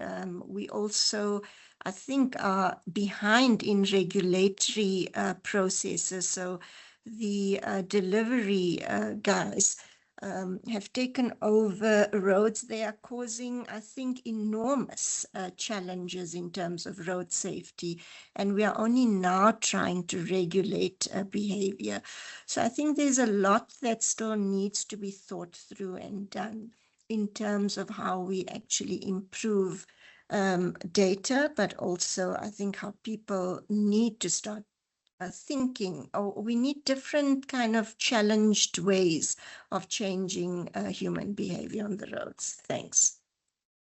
we also, I think, are behind in regulatory processes. So the delivery guys have taken over roads. They are causing, I think, enormous challenges in terms of road safety, and we are only now trying to regulate behavior. So I think there's a lot that still needs to be thought through and done in terms of how we actually improve data, but also I think how people need to start thinking, we need different kind of challenged ways of changing human behavior on the roads. Thanks.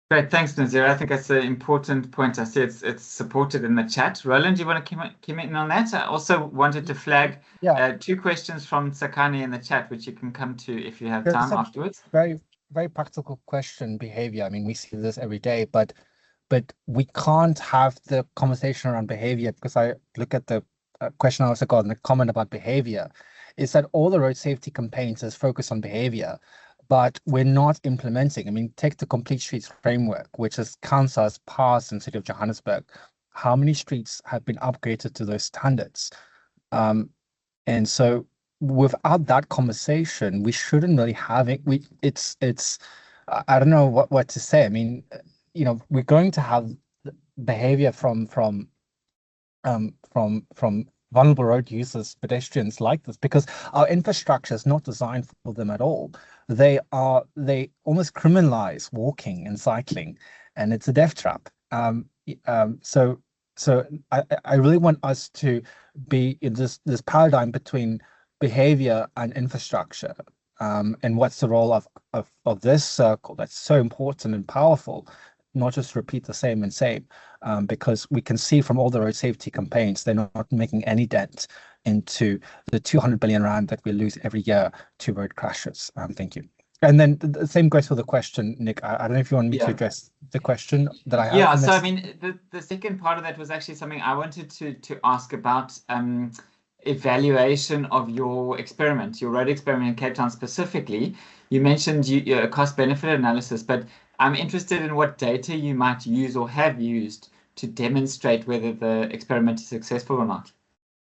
Great, thanks, Nazira. I think that's an important point. I see it's supported in the chat. Roland, do you want to comment on that? I also wanted to flag two questions from Sakani in the chat, which you can come to if you have time afterwards. Very, very practical question, behavior. I mean, we see this every day, but we can't have the conversation around behavior, because I look at the question I also got in the comment about behavior, is that all the road safety campaigns is focused on behavior, but we're not implementing. I mean, take the Complete Streets framework, which is councils passed in the city of Johannesburg. How many streets have been upgraded to those standards? And so without that conversation, we shouldn't really have it. It's I don't know what to say. I mean, we're going to have behavior from vulnerable road users, pedestrians like this, because our infrastructure is not designed for them at all. They almost criminalize walking and cycling, and it's a death trap. So I really want us to be in this paradigm between behavior and infrastructure, and what's the role of this circle that's so important and powerful. Not just repeat the same and same, because we can see from all the road safety campaigns, they're not making any dent into the 200 billion rand that we lose every year to road crashes. Thank you. And then the same goes for the question, Nick. I don't know if you want me to address the question that I have. Yeah, so I mean, the second part of that was actually something I wanted to ask about, evaluation of your experiment, your road experiment in Cape Town specifically. You mentioned your cost-benefit analysis, but I'm interested in what data you might use or have used to demonstrate whether the experiment is successful or not.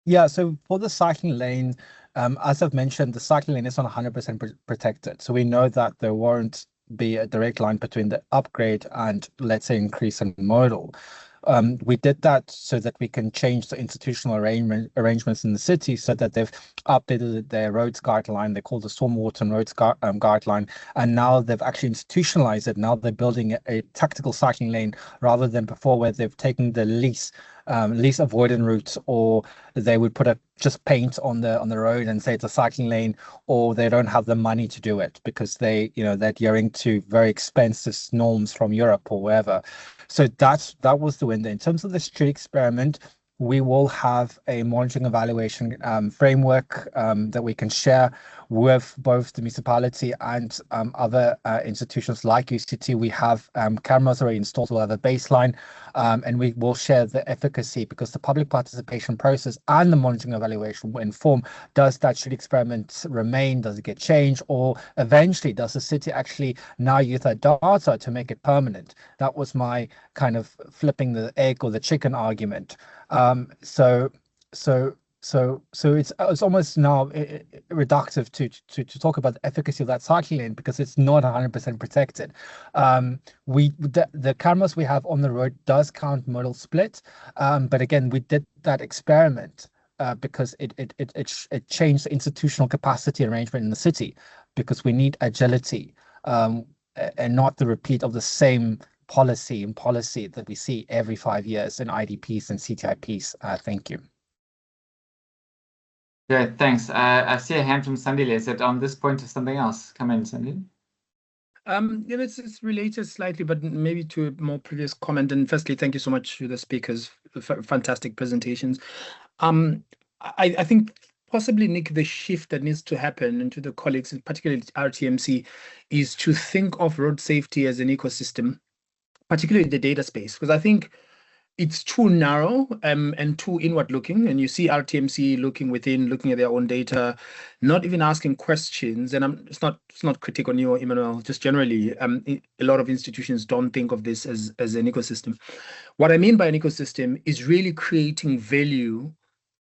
Yeah, so for the cycling lane, as I've mentioned, the cycling lane is not 100% protected. So we know that there weren't be a direct line between the upgrade and, let's say, increase in modal. We did that so that we can change the institutional arrangements in the city, so that they've updated their roads guideline. They call the stormwater and roads guideline, and now they've actually institutionalized it. Now they're building a tactical cycling lane rather than before, where they've taken the least avoidant route, or they would put just paint on the road and say it's a cycling lane, or they don't have the money to do it because they're adhering to very expensive norms from Europe or wherever. So that was the window. In terms of the street experiment, we will have a monitoring evaluation framework that we can share with both the municipality and other institutions like UCT. We have cameras already installed. We'll have a baseline, and we will share the efficacy, because the public participation process and the monitoring evaluation will inform, does that street experiment remain? Does it get changed? Or eventually, does the city actually now use that data to make it permanent? That was my kind of flipping the egg or the chicken argument. So it's almost now reductive to talk about the efficacy of that cycling lane, because it's not 100% protected. The cameras we have on the road does count modal split, but again, we did that experiment because it changed the institutional capacity arrangement in the city, because we need agility and not the repeat of the same policy that we see every 5 years in IDPs and CTIPs. Thank you. Yeah, thanks. I see a hand from Sandy. Is it on this point or something else? Come in, Sandy. Yeah, it's related slightly, but maybe to a more previous comment. And firstly, thank you so much to the speakers for fantastic presentations. I think possibly, Nick, the shift that needs to happen, and to the colleagues, and particularly RTMC, is to think of road safety as an ecosystem, particularly the data space, because I think it's too narrow and too inward looking. And you see RTMC looking at their own data, not even asking questions. And it's not critique on you, Emmanuel, just generally, a lot of institutions don't think of this as an ecosystem. What I mean by an ecosystem is really creating value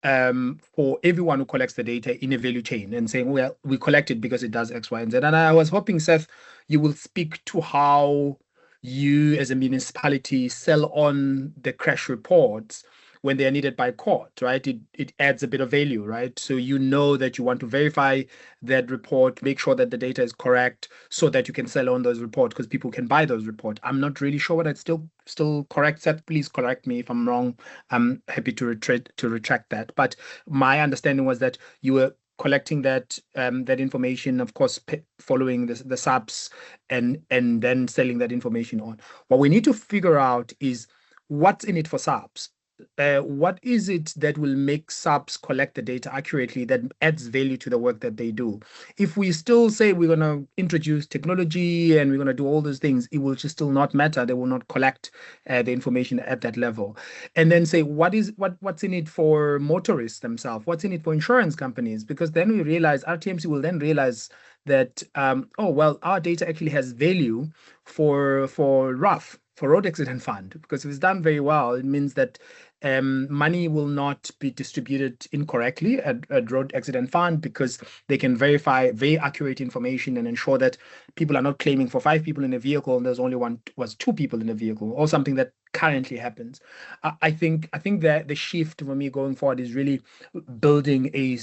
for everyone who collects the data in a value chain, and saying, well, we collect it because it does X, Y, and Z. And I was hoping, Seth, you will speak to how you as a municipality sell on the crash reports when they are needed by court, right? It adds a bit of value, right? So you know that you want to verify that report, make sure that the data is correct, so that you can sell on those reports, because people can buy those reports. I'm not really sure whether it's still correct. Seth, please correct me if I'm wrong. I'm happy to retract that. But my understanding was that you were collecting that information, of course, following the subs, and then selling that information on. What we need to figure out is what's in it for subs. What is it that will make subs collect the data accurately, that adds value to the work that they do? If we still say we're going to introduce technology and we're going to do all those things, it will just still not matter. They will not collect the information at that level. And then say, what's in it for motorists themselves? What's in it for insurance companies? Because then we realize, RTMC will then realize that, oh, well, our data actually has value for RAF, for Road Accident Fund, because if it's done very well, it means that money will not be distributed incorrectly at Road Accident Fund, because they can verify very accurate information and ensure that people are not claiming for 5 people in a vehicle and there's only 2 people in a vehicle, or something that currently happens. I think that the shift for me going forward is really building a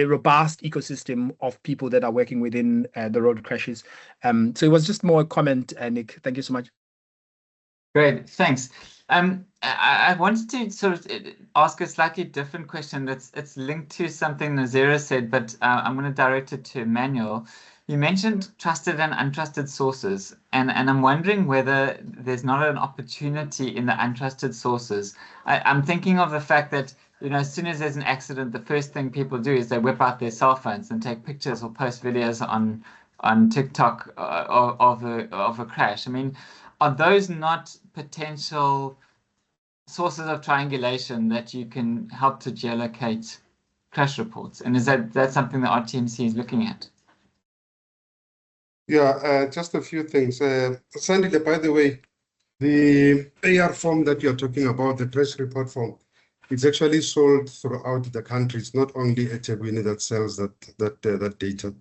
robust ecosystem of people that are working within the road crashes. So it was just more a comment, Nick. Thank you so much. Great, thanks. I wanted to sort of ask a slightly different question it's linked to something Nazira said, but I'm going to direct it to Emmanuel. You mentioned trusted and untrusted sources, and I'm wondering whether there's not an opportunity in the untrusted sources. I'm thinking of the fact that, you know, as soon as there's an accident, the first thing people do is they whip out their cell phones and take pictures or post videos on TikTok of a crash. I mean, are those not potential sources of triangulation that you can help to geolocate crash reports? And is that something that RTMC is looking at? Yeah, just a few things. Sandy, by the way, the AR form that you're talking about, the crash report form, it's actually sold throughout the country. It's not only eThekwini that sells that data.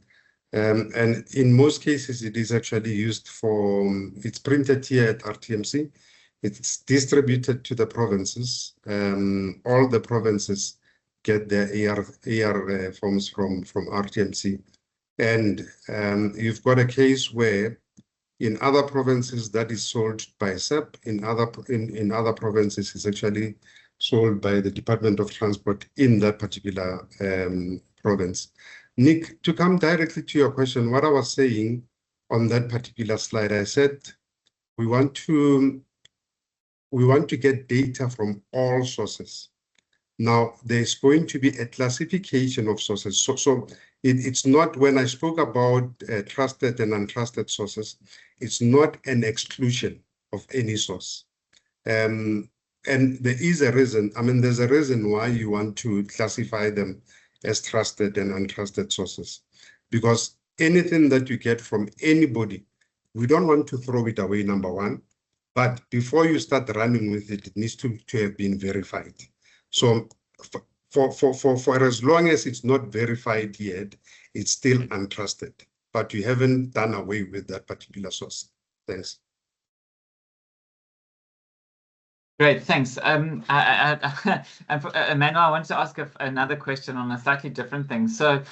And in most cases, it is actually used for, it's printed here at RTMC. It's distributed to the provinces. All the provinces get their AR forms from RTMC. And you've got a case where in other provinces that is sold by SEP, in other provinces it's actually sold by the Department of Transport in that particular province. Nick, to come directly to your question, what I was saying on that particular slide, I said we want to get data from all sources. Now, there's going to be a classification of sources. So it's not, when I spoke about trusted and untrusted sources, it's not an exclusion of any source. And there is a reason, there's a reason why you want to classify them as trusted and untrusted sources. Because anything that you get from anybody, we don't want to throw it away, number one. But before you start running with it, it needs to have been verified. So for as long as it's not verified yet, it's still untrusted, but you haven't done away with that particular source. Thanks. Great, thanks. Emmanuel, I want to ask another question on a slightly different thing. So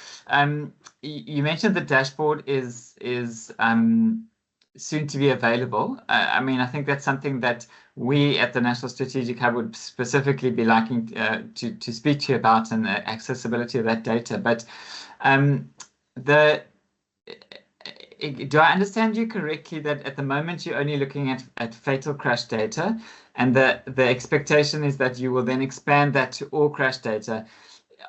you mentioned the dashboard is soon to be available. I think that's something that we at the National Strategic Hub would specifically be liking to speak to you about, and the accessibility of that data. But do I understand you correctly that at the moment you're only looking at fatal crash data, and the expectation is that you will then expand that to all crash data?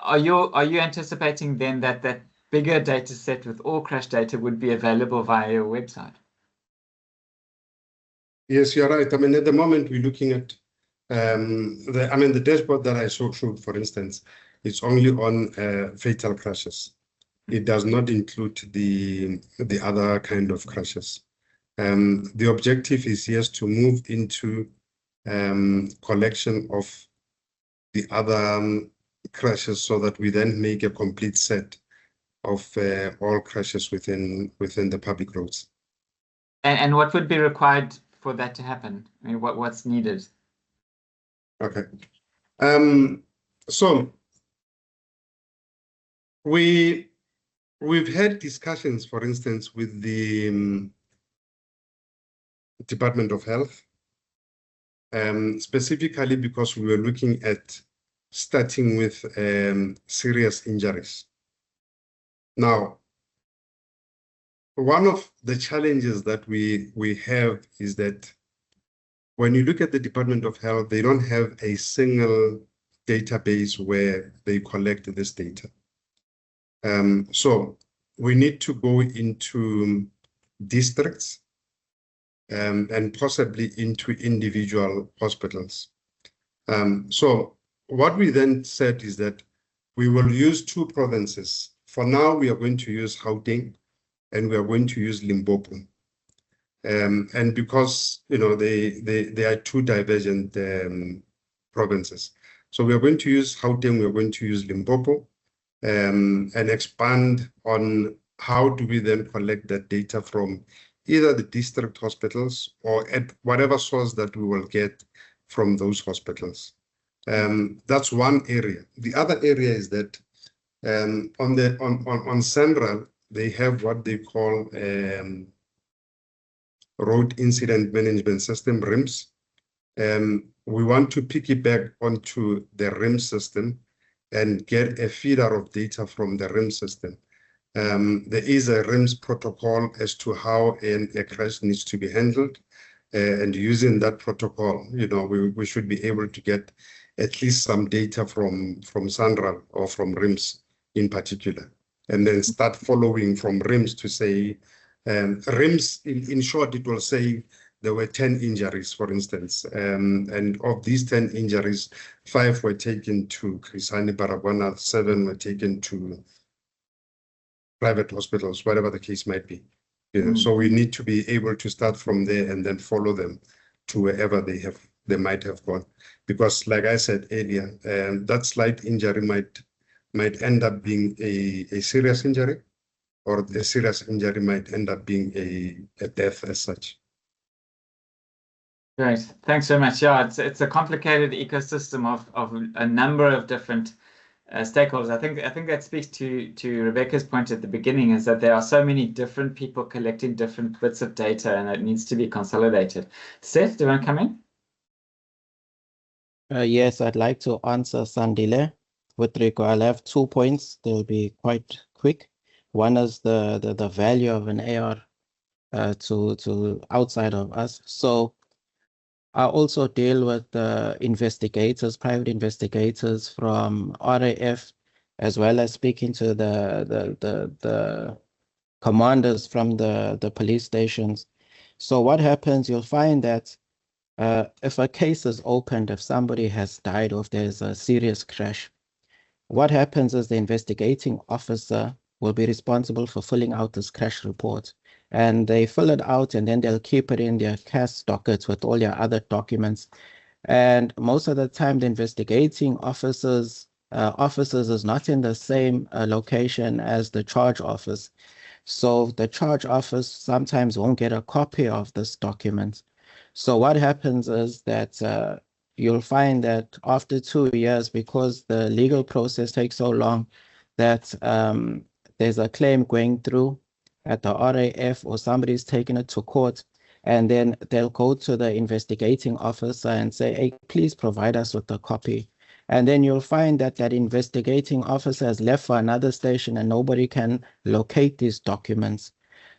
Are you anticipating then that bigger data set with all crash data would be available via your website? Yes, you're right. At the moment we're looking at the dashboard that I showed, for instance, it's only on fatal crashes. It does not include the other kind of crashes. The objective is, yes, to move into collection of the other crashes, so that we then make a complete set of all crashes within the public roads. And what would be required for that to happen? What's needed? Okay. So we've had discussions, for instance, with the Department of Health, specifically because we were looking at starting with serious injuries. Now, one of the challenges that we have is that when you look at the Department of Health, they don't have a single database where they collect this data. So we need to go into districts and possibly into individual hospitals. So what we then said is that we will use 2 provinces. For now, we are going to use Gauteng and we are going to use Limpopo. And because they are 2 divergent provinces. So we are going to use Gauteng, we are going to use Limpopo, and expand on how do we then collect that data from either the district hospitals or at whatever source that we will get from those hospitals. That's one area. The other area is that on Central, they have what they call Road Incident Management System, RIMS. We want to piggyback onto the RIMS system and get a feeder of data from the RIMS system. There is a RIMS protocol as to how a crash needs to be handled. And using that protocol, we should be able to get at least some data from Central or from RIMS in particular, and then start following from RIMS to say, RIMS, in short, it will say there were 10 injuries, for instance. And of these 10 injuries, 5 were taken to Chris Hani Baragwana, 7 were taken to private hospitals, whatever the case might be. So we need to be able to start from there and then follow them to wherever they might have gone. Because like I said earlier, that slight injury might end up being a serious injury. or a serious injury might end up being a death as such. Great, thanks so much. Yeah, it's a complicated ecosystem of a number of different stakeholders. I think that speaks to Rebecca's point at the beginning, is that there are so many different people collecting different bits of data, and it needs to be consolidated. Seth, do you want to come in? Yes, I'd like to answer Sandile with regard. I'll have 2 points. They'll be quite quick. One is the value of an AR to outside of us. So I also deal with investigators, private investigators from RAF, as well as speaking to the commanders from the police stations. So what happens, you'll find that if a case is opened, if somebody has died or if there's a serious crash, what happens is the investigating officer will be responsible for filling out this crash report. And they fill it out and then they'll keep it in their CAS dockets with all your other documents. And most of the time, the investigating officers is not in the same location as the charge office. So the charge office sometimes won't get a copy of this document. So what happens is that you'll find that after 2 years, because the legal process takes so long, that there's a claim going through at the RAF or somebody's taking it to court, and then they'll go to the investigating officer and say, hey, please provide us with a copy. And then you'll find that that investigating officer has left for another station and nobody can locate these documents.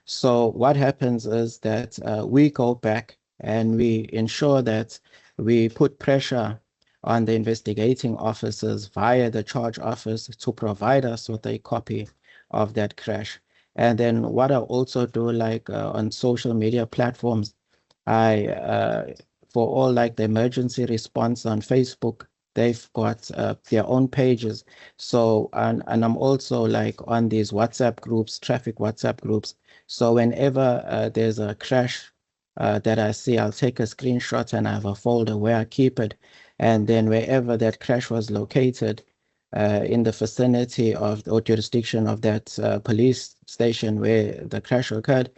So what happens is that we go back and we ensure that we put pressure on the investigating officers via the charge office to provide us with a copy of that crash. And then what I also do, like on social media platforms, I for all like the emergency response on Facebook, they've got their own pages. So and I'm also like on these WhatsApp groups, traffic WhatsApp groups. So whenever there's a crash that I see, I'll take a screenshot and I have a folder where I keep it. And then wherever that crash was located in the vicinity of or jurisdiction of that police station where the crash occurred,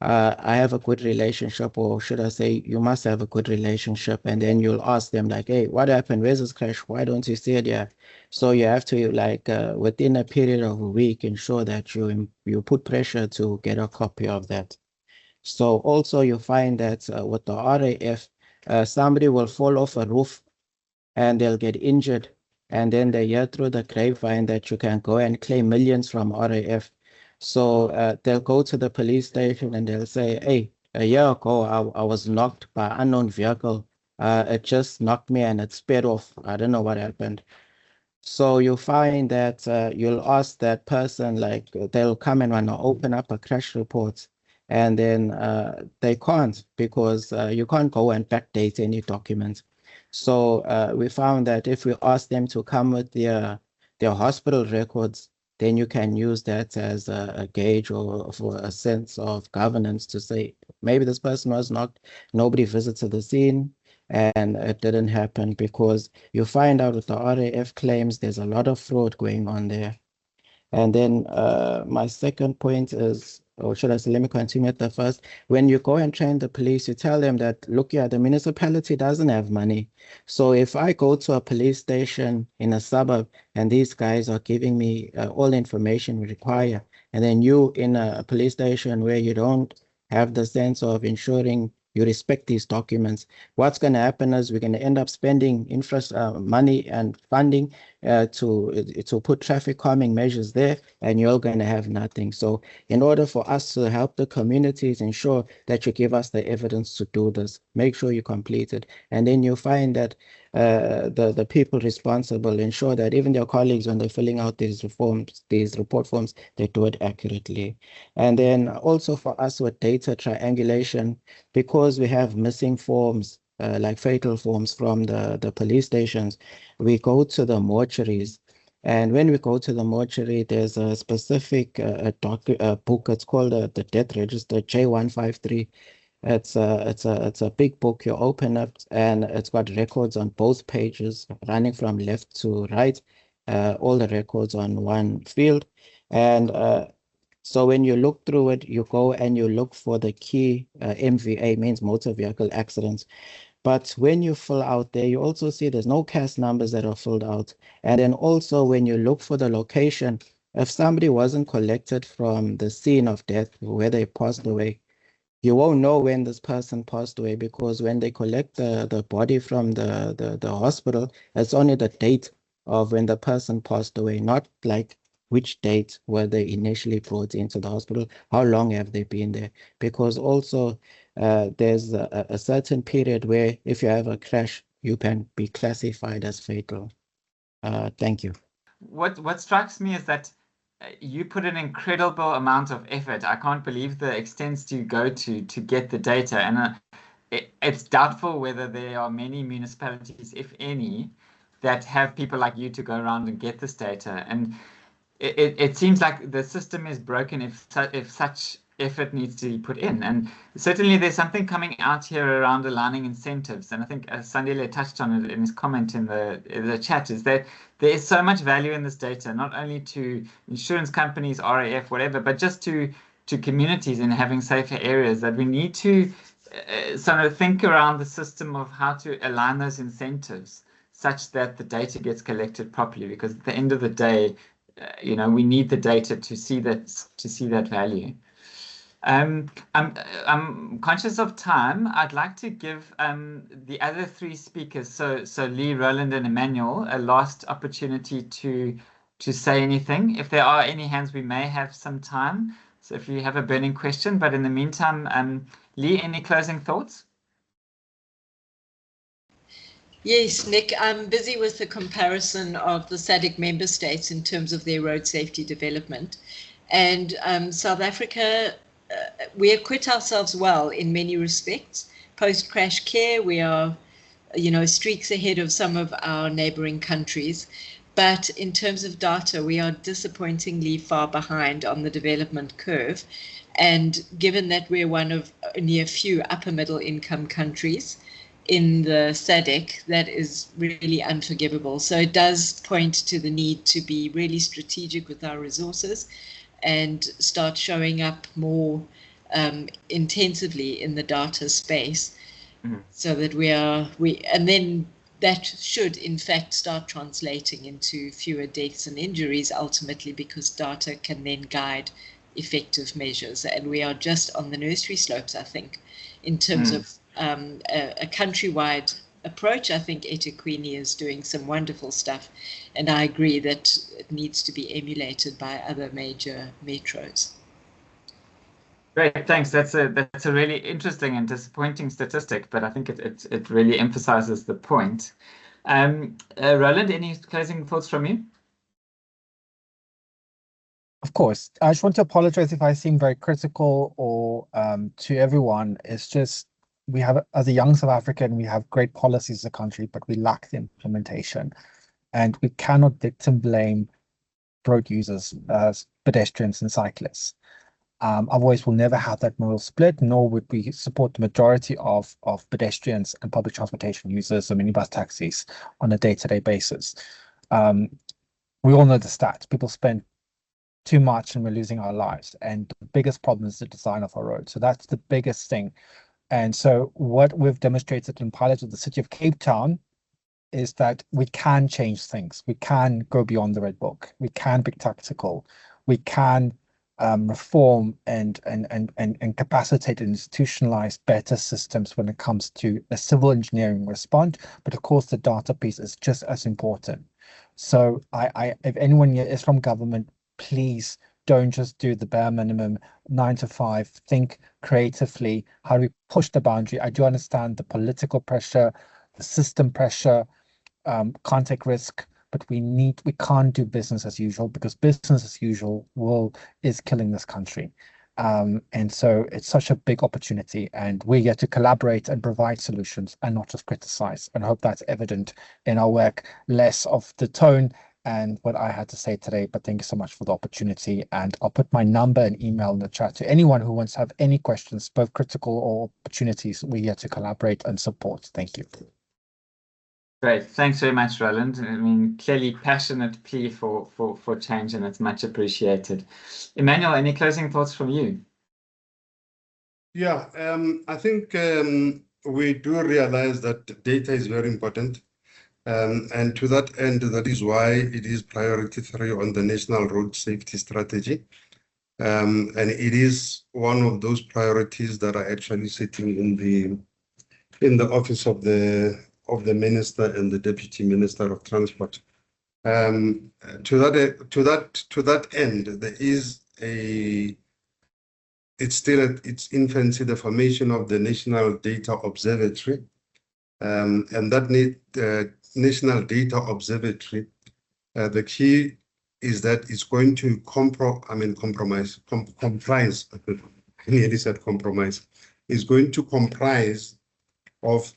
I have a good relationship, or should I say, you must have a good relationship. And then you'll ask them like, hey, what happened? Where's this crash? Why don't you see it here? So you have to like within a period of a week ensure that you put pressure to get a copy of that. So also you find that with the RAF, somebody will fall off a roof and they'll get injured. And then they hear through the grapevine that you can go and claim millions from RAF. So they'll go to the police station and they'll say, hey, a year ago, I was knocked by an unknown vehicle. It just knocked me and it sped off. I don't know what happened. So you find that you'll ask that person, like they'll come and want to open up a crash report, and then they can't, because you can't go and backdate any documents. So we found that if we ask them to come with their hospital records, then you can use that as a gauge or for a sense of governance to say, maybe this person was knocked, nobody visited the scene, and it didn't happen, because you find out with the RAF claims there's a lot of fraud going on there. And then my second point is, or should I say, let me continue at the first. When you go and train the police, you tell them that, look, yeah, the municipality doesn't have money. So if I go to a police station in a suburb and these guys are giving me all the information we require, and then you in a police station where you don't have the sense of ensuring you respect these documents, what's going to happen is we're going to end up spending money and funding to put traffic calming measures there, and you're going to have nothing. So in order for us to help the communities, ensure that you give us the evidence to do this, make sure you complete it, and then you find that the people responsible ensure that even their colleagues, when they're filling out these report forms, they do it accurately. And then also for us with data triangulation, because we have missing forms, like fatal forms from the police stations, we go to the mortuaries. And when we go to the mortuary, there's a specific book. It's called the Death Register J153. It's a big book. You open it and it's got records on both pages, running from left to right, all the records on one field. And So when you look through it, you go and you look for the key MVA, means motor vehicle accidents. But when you fill out there, you also see there's no case numbers that are filled out. And then also when you look for the location, if somebody wasn't collected from the scene of death where they passed away, you won't know when this person passed away, because when they collect the body from the hospital, it's only the date of when the person passed away, not like which date were they initially brought into the hospital, how long have they been there? Because also there's a certain period where if you have a crash, you can be classified as fatal. Thank you. What strikes me is that you put an incredible amount of effort. I can't believe the extents you go to get the data, and it's doubtful whether there are many municipalities, if any, that have people like you to go around and get this data. And it seems like the system is broken if such effort needs to be put in. And certainly there's something coming out here around aligning incentives. And I think Sandile touched on it in his comment in the chat, is that there is so much value in this data, not only to insurance companies, RAF, whatever, but just to communities in having safer areas, that we need to sort of think around the system of how to align those incentives such that the data gets collected properly, because at the end of the day, we need the data to see that value. I'm conscious of time. I'd like to give the other three speakers, so Lee, Roland, and Emmanuel, a last opportunity to say anything. If there are any hands, we may have some time. So if you have a burning question, but in the meantime, Lee, any closing thoughts? Yes, Nick, I'm busy with the comparison of the SADC member states in terms of their road safety development. And South Africa, we acquit ourselves well in many respects. Post-crash care, we are, streaks ahead of some of our neighboring countries. But in terms of data, we are disappointingly far behind on the development curve. And given that we're one of only a few upper middle income countries in the SADC, that is really unforgivable. So it does point to the need to be really strategic with our resources and start showing up more intensively in the data space, so that and then that should in fact start translating into fewer deaths and injuries ultimately, because data can then guide effective measures. And we are just on the nursery slopes, I think, in terms of a countrywide approach. I think eThekwini is doing some wonderful stuff, and I agree that it needs to be emulated by other major metros. Great, thanks. That's a really interesting and disappointing statistic, but I think it really emphasizes the point. Roland, any closing thoughts from you? Of course, I just want to apologize if I seem very critical or to everyone. It's just, we have, as a young South African, we have great policies as a country, but we lack the implementation. And we cannot victim blame road users as pedestrians and cyclists. Our voice will never have that moral split, nor would we support the majority of pedestrians and public transportation users or minibus taxis on a day-to-day basis. We all know the stats. People spend too much and we're losing our lives. And the biggest problem is the design of our roads. So that's the biggest thing. And so what we've demonstrated in pilot with the city of Cape Town is that we can change things. We can go beyond the red book. We can be tactical. We can reform and capacitate and institutionalize better systems when it comes to a civil engineering response. But of course, the data piece is just as important. So if anyone here is from government, please don't just do the bare minimum 9 to 5. Think creatively. How do we push the boundary? I do understand the political pressure, the system pressure, can't take risk, but we can't do business as usual, because business as usual is killing this country. And so it's such a big opportunity, and we're here to collaborate and provide solutions and not just criticize. And I hope that's evident in our work, less of the tone and what I had to say today. But thank you so much for the opportunity. And I'll put my number and email in the chat to anyone who wants to have any questions, both critical or opportunities. We're here to collaborate and support. Thank you. Great. Thanks very much, Roland. I mean, clearly passionate plea for change, and it's much appreciated. Emmanuel, any closing thoughts from you? Yeah, I think we do realize that data is very important. And to that end, that is why it is priority 3 on the National Road Safety Strategy. And it is one of those priorities that are actually sitting in the office of the Minister and the Deputy Minister of Transport. To that end, there is it's still at its infancy, the formation of the National Data Observatory. And that National Data Observatory, the key is that it's going to comprise, I nearly said compromise, is going to comprise of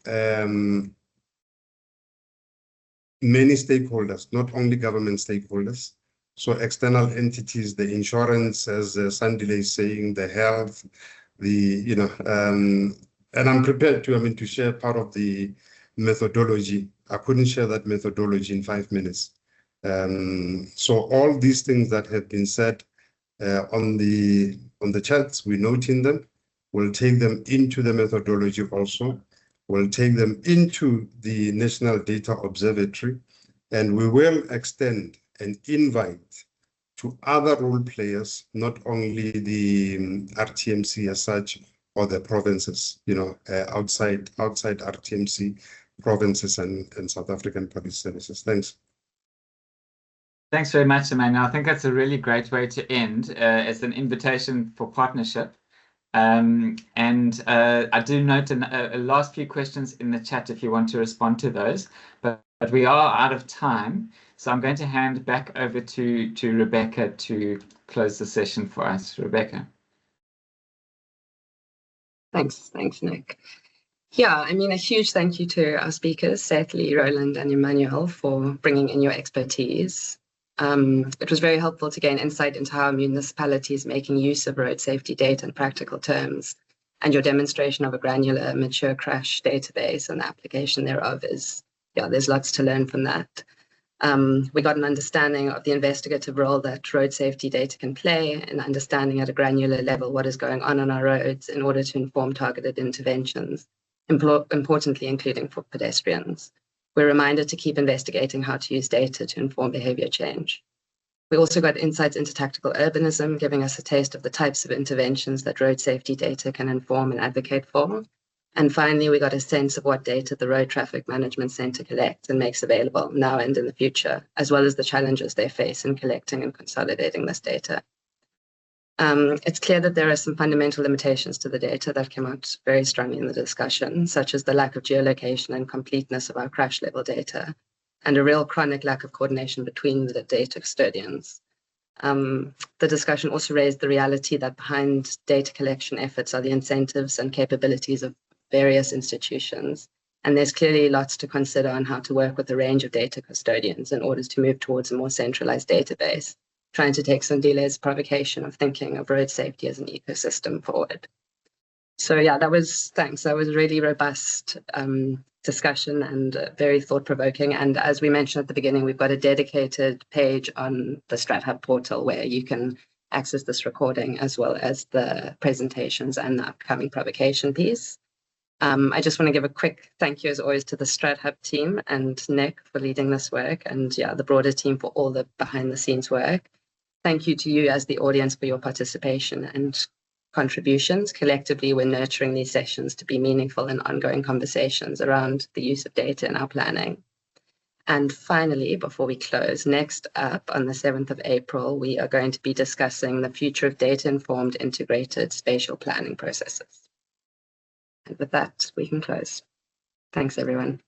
many stakeholders, not only government stakeholders. So external entities, the insurance, as Sandile is saying, the health, and I'm prepared to share part of the methodology. I couldn't share that methodology in 5 minutes. So all these things that have been said on the chats, we're noting them. We'll take them into the methodology also. We'll take them into the National Data Observatory, and we will extend and invite to other role players, not only the RTMC as such, or the provinces, outside RTMC, provinces and South African Police Services. Thanks. Thanks very much, Emmanuel. I think that's a really great way to end. It's an invitation for partnership. And I do note a last few questions in the chat if you want to respond to those, but we are out of time. So I'm going to hand back over to Rebecca to close the session for us. Rebecca. Thanks, Nick. Yeah, I mean, a huge thank you to our speakers, Setli, Roland, and Emmanuel, for bringing in your expertise. It was very helpful to gain insight into how municipalities are making use of road safety data in practical terms, and your demonstration of a granular, mature crash database and the application thereof there's lots to learn from that. We got an understanding of the investigative role that road safety data can play in understanding at a granular level what is going on our roads in order to inform targeted interventions, importantly including for pedestrians. We're reminded to keep investigating how to use data to inform behavior change. We also got insights into tactical urbanism, giving us a taste of the types of interventions that road safety data can inform and advocate for. And finally, we got a sense of what data the Road Traffic Management Centre collects and makes available now and in the future, as well as the challenges they face in collecting and consolidating this data. It's clear that there are some fundamental limitations to the data that came out very strongly in the discussion, such as the lack of geolocation and completeness of our crash level data, and a real chronic lack of coordination between the data custodians. The discussion also raised the reality that behind data collection efforts are the incentives and capabilities of various institutions, and there's clearly lots to consider on how to work with a range of data custodians in order to move towards a more centralized database, trying to take Sandile's provocation of thinking of road safety as an ecosystem forward. So yeah, thanks. That was a really robust discussion and very thought-provoking. And as we mentioned at the beginning, we've got a dedicated page on the StratHub portal where you can access this recording as well as the presentations and the upcoming provocation piece. I just want to give a quick thank you, as always, to the StratHub team and Nick for leading this work, and the broader team for all the behind-the-scenes work. Thank you to you as the audience for your participation and contributions. Collectively, we're nurturing these sessions to be meaningful and ongoing conversations around the use of data in our planning. And finally, before we close, next up on the 7th of April, we are going to be discussing the future of data-informed integrated spatial planning processes. And with that, we can close. Thanks, everyone.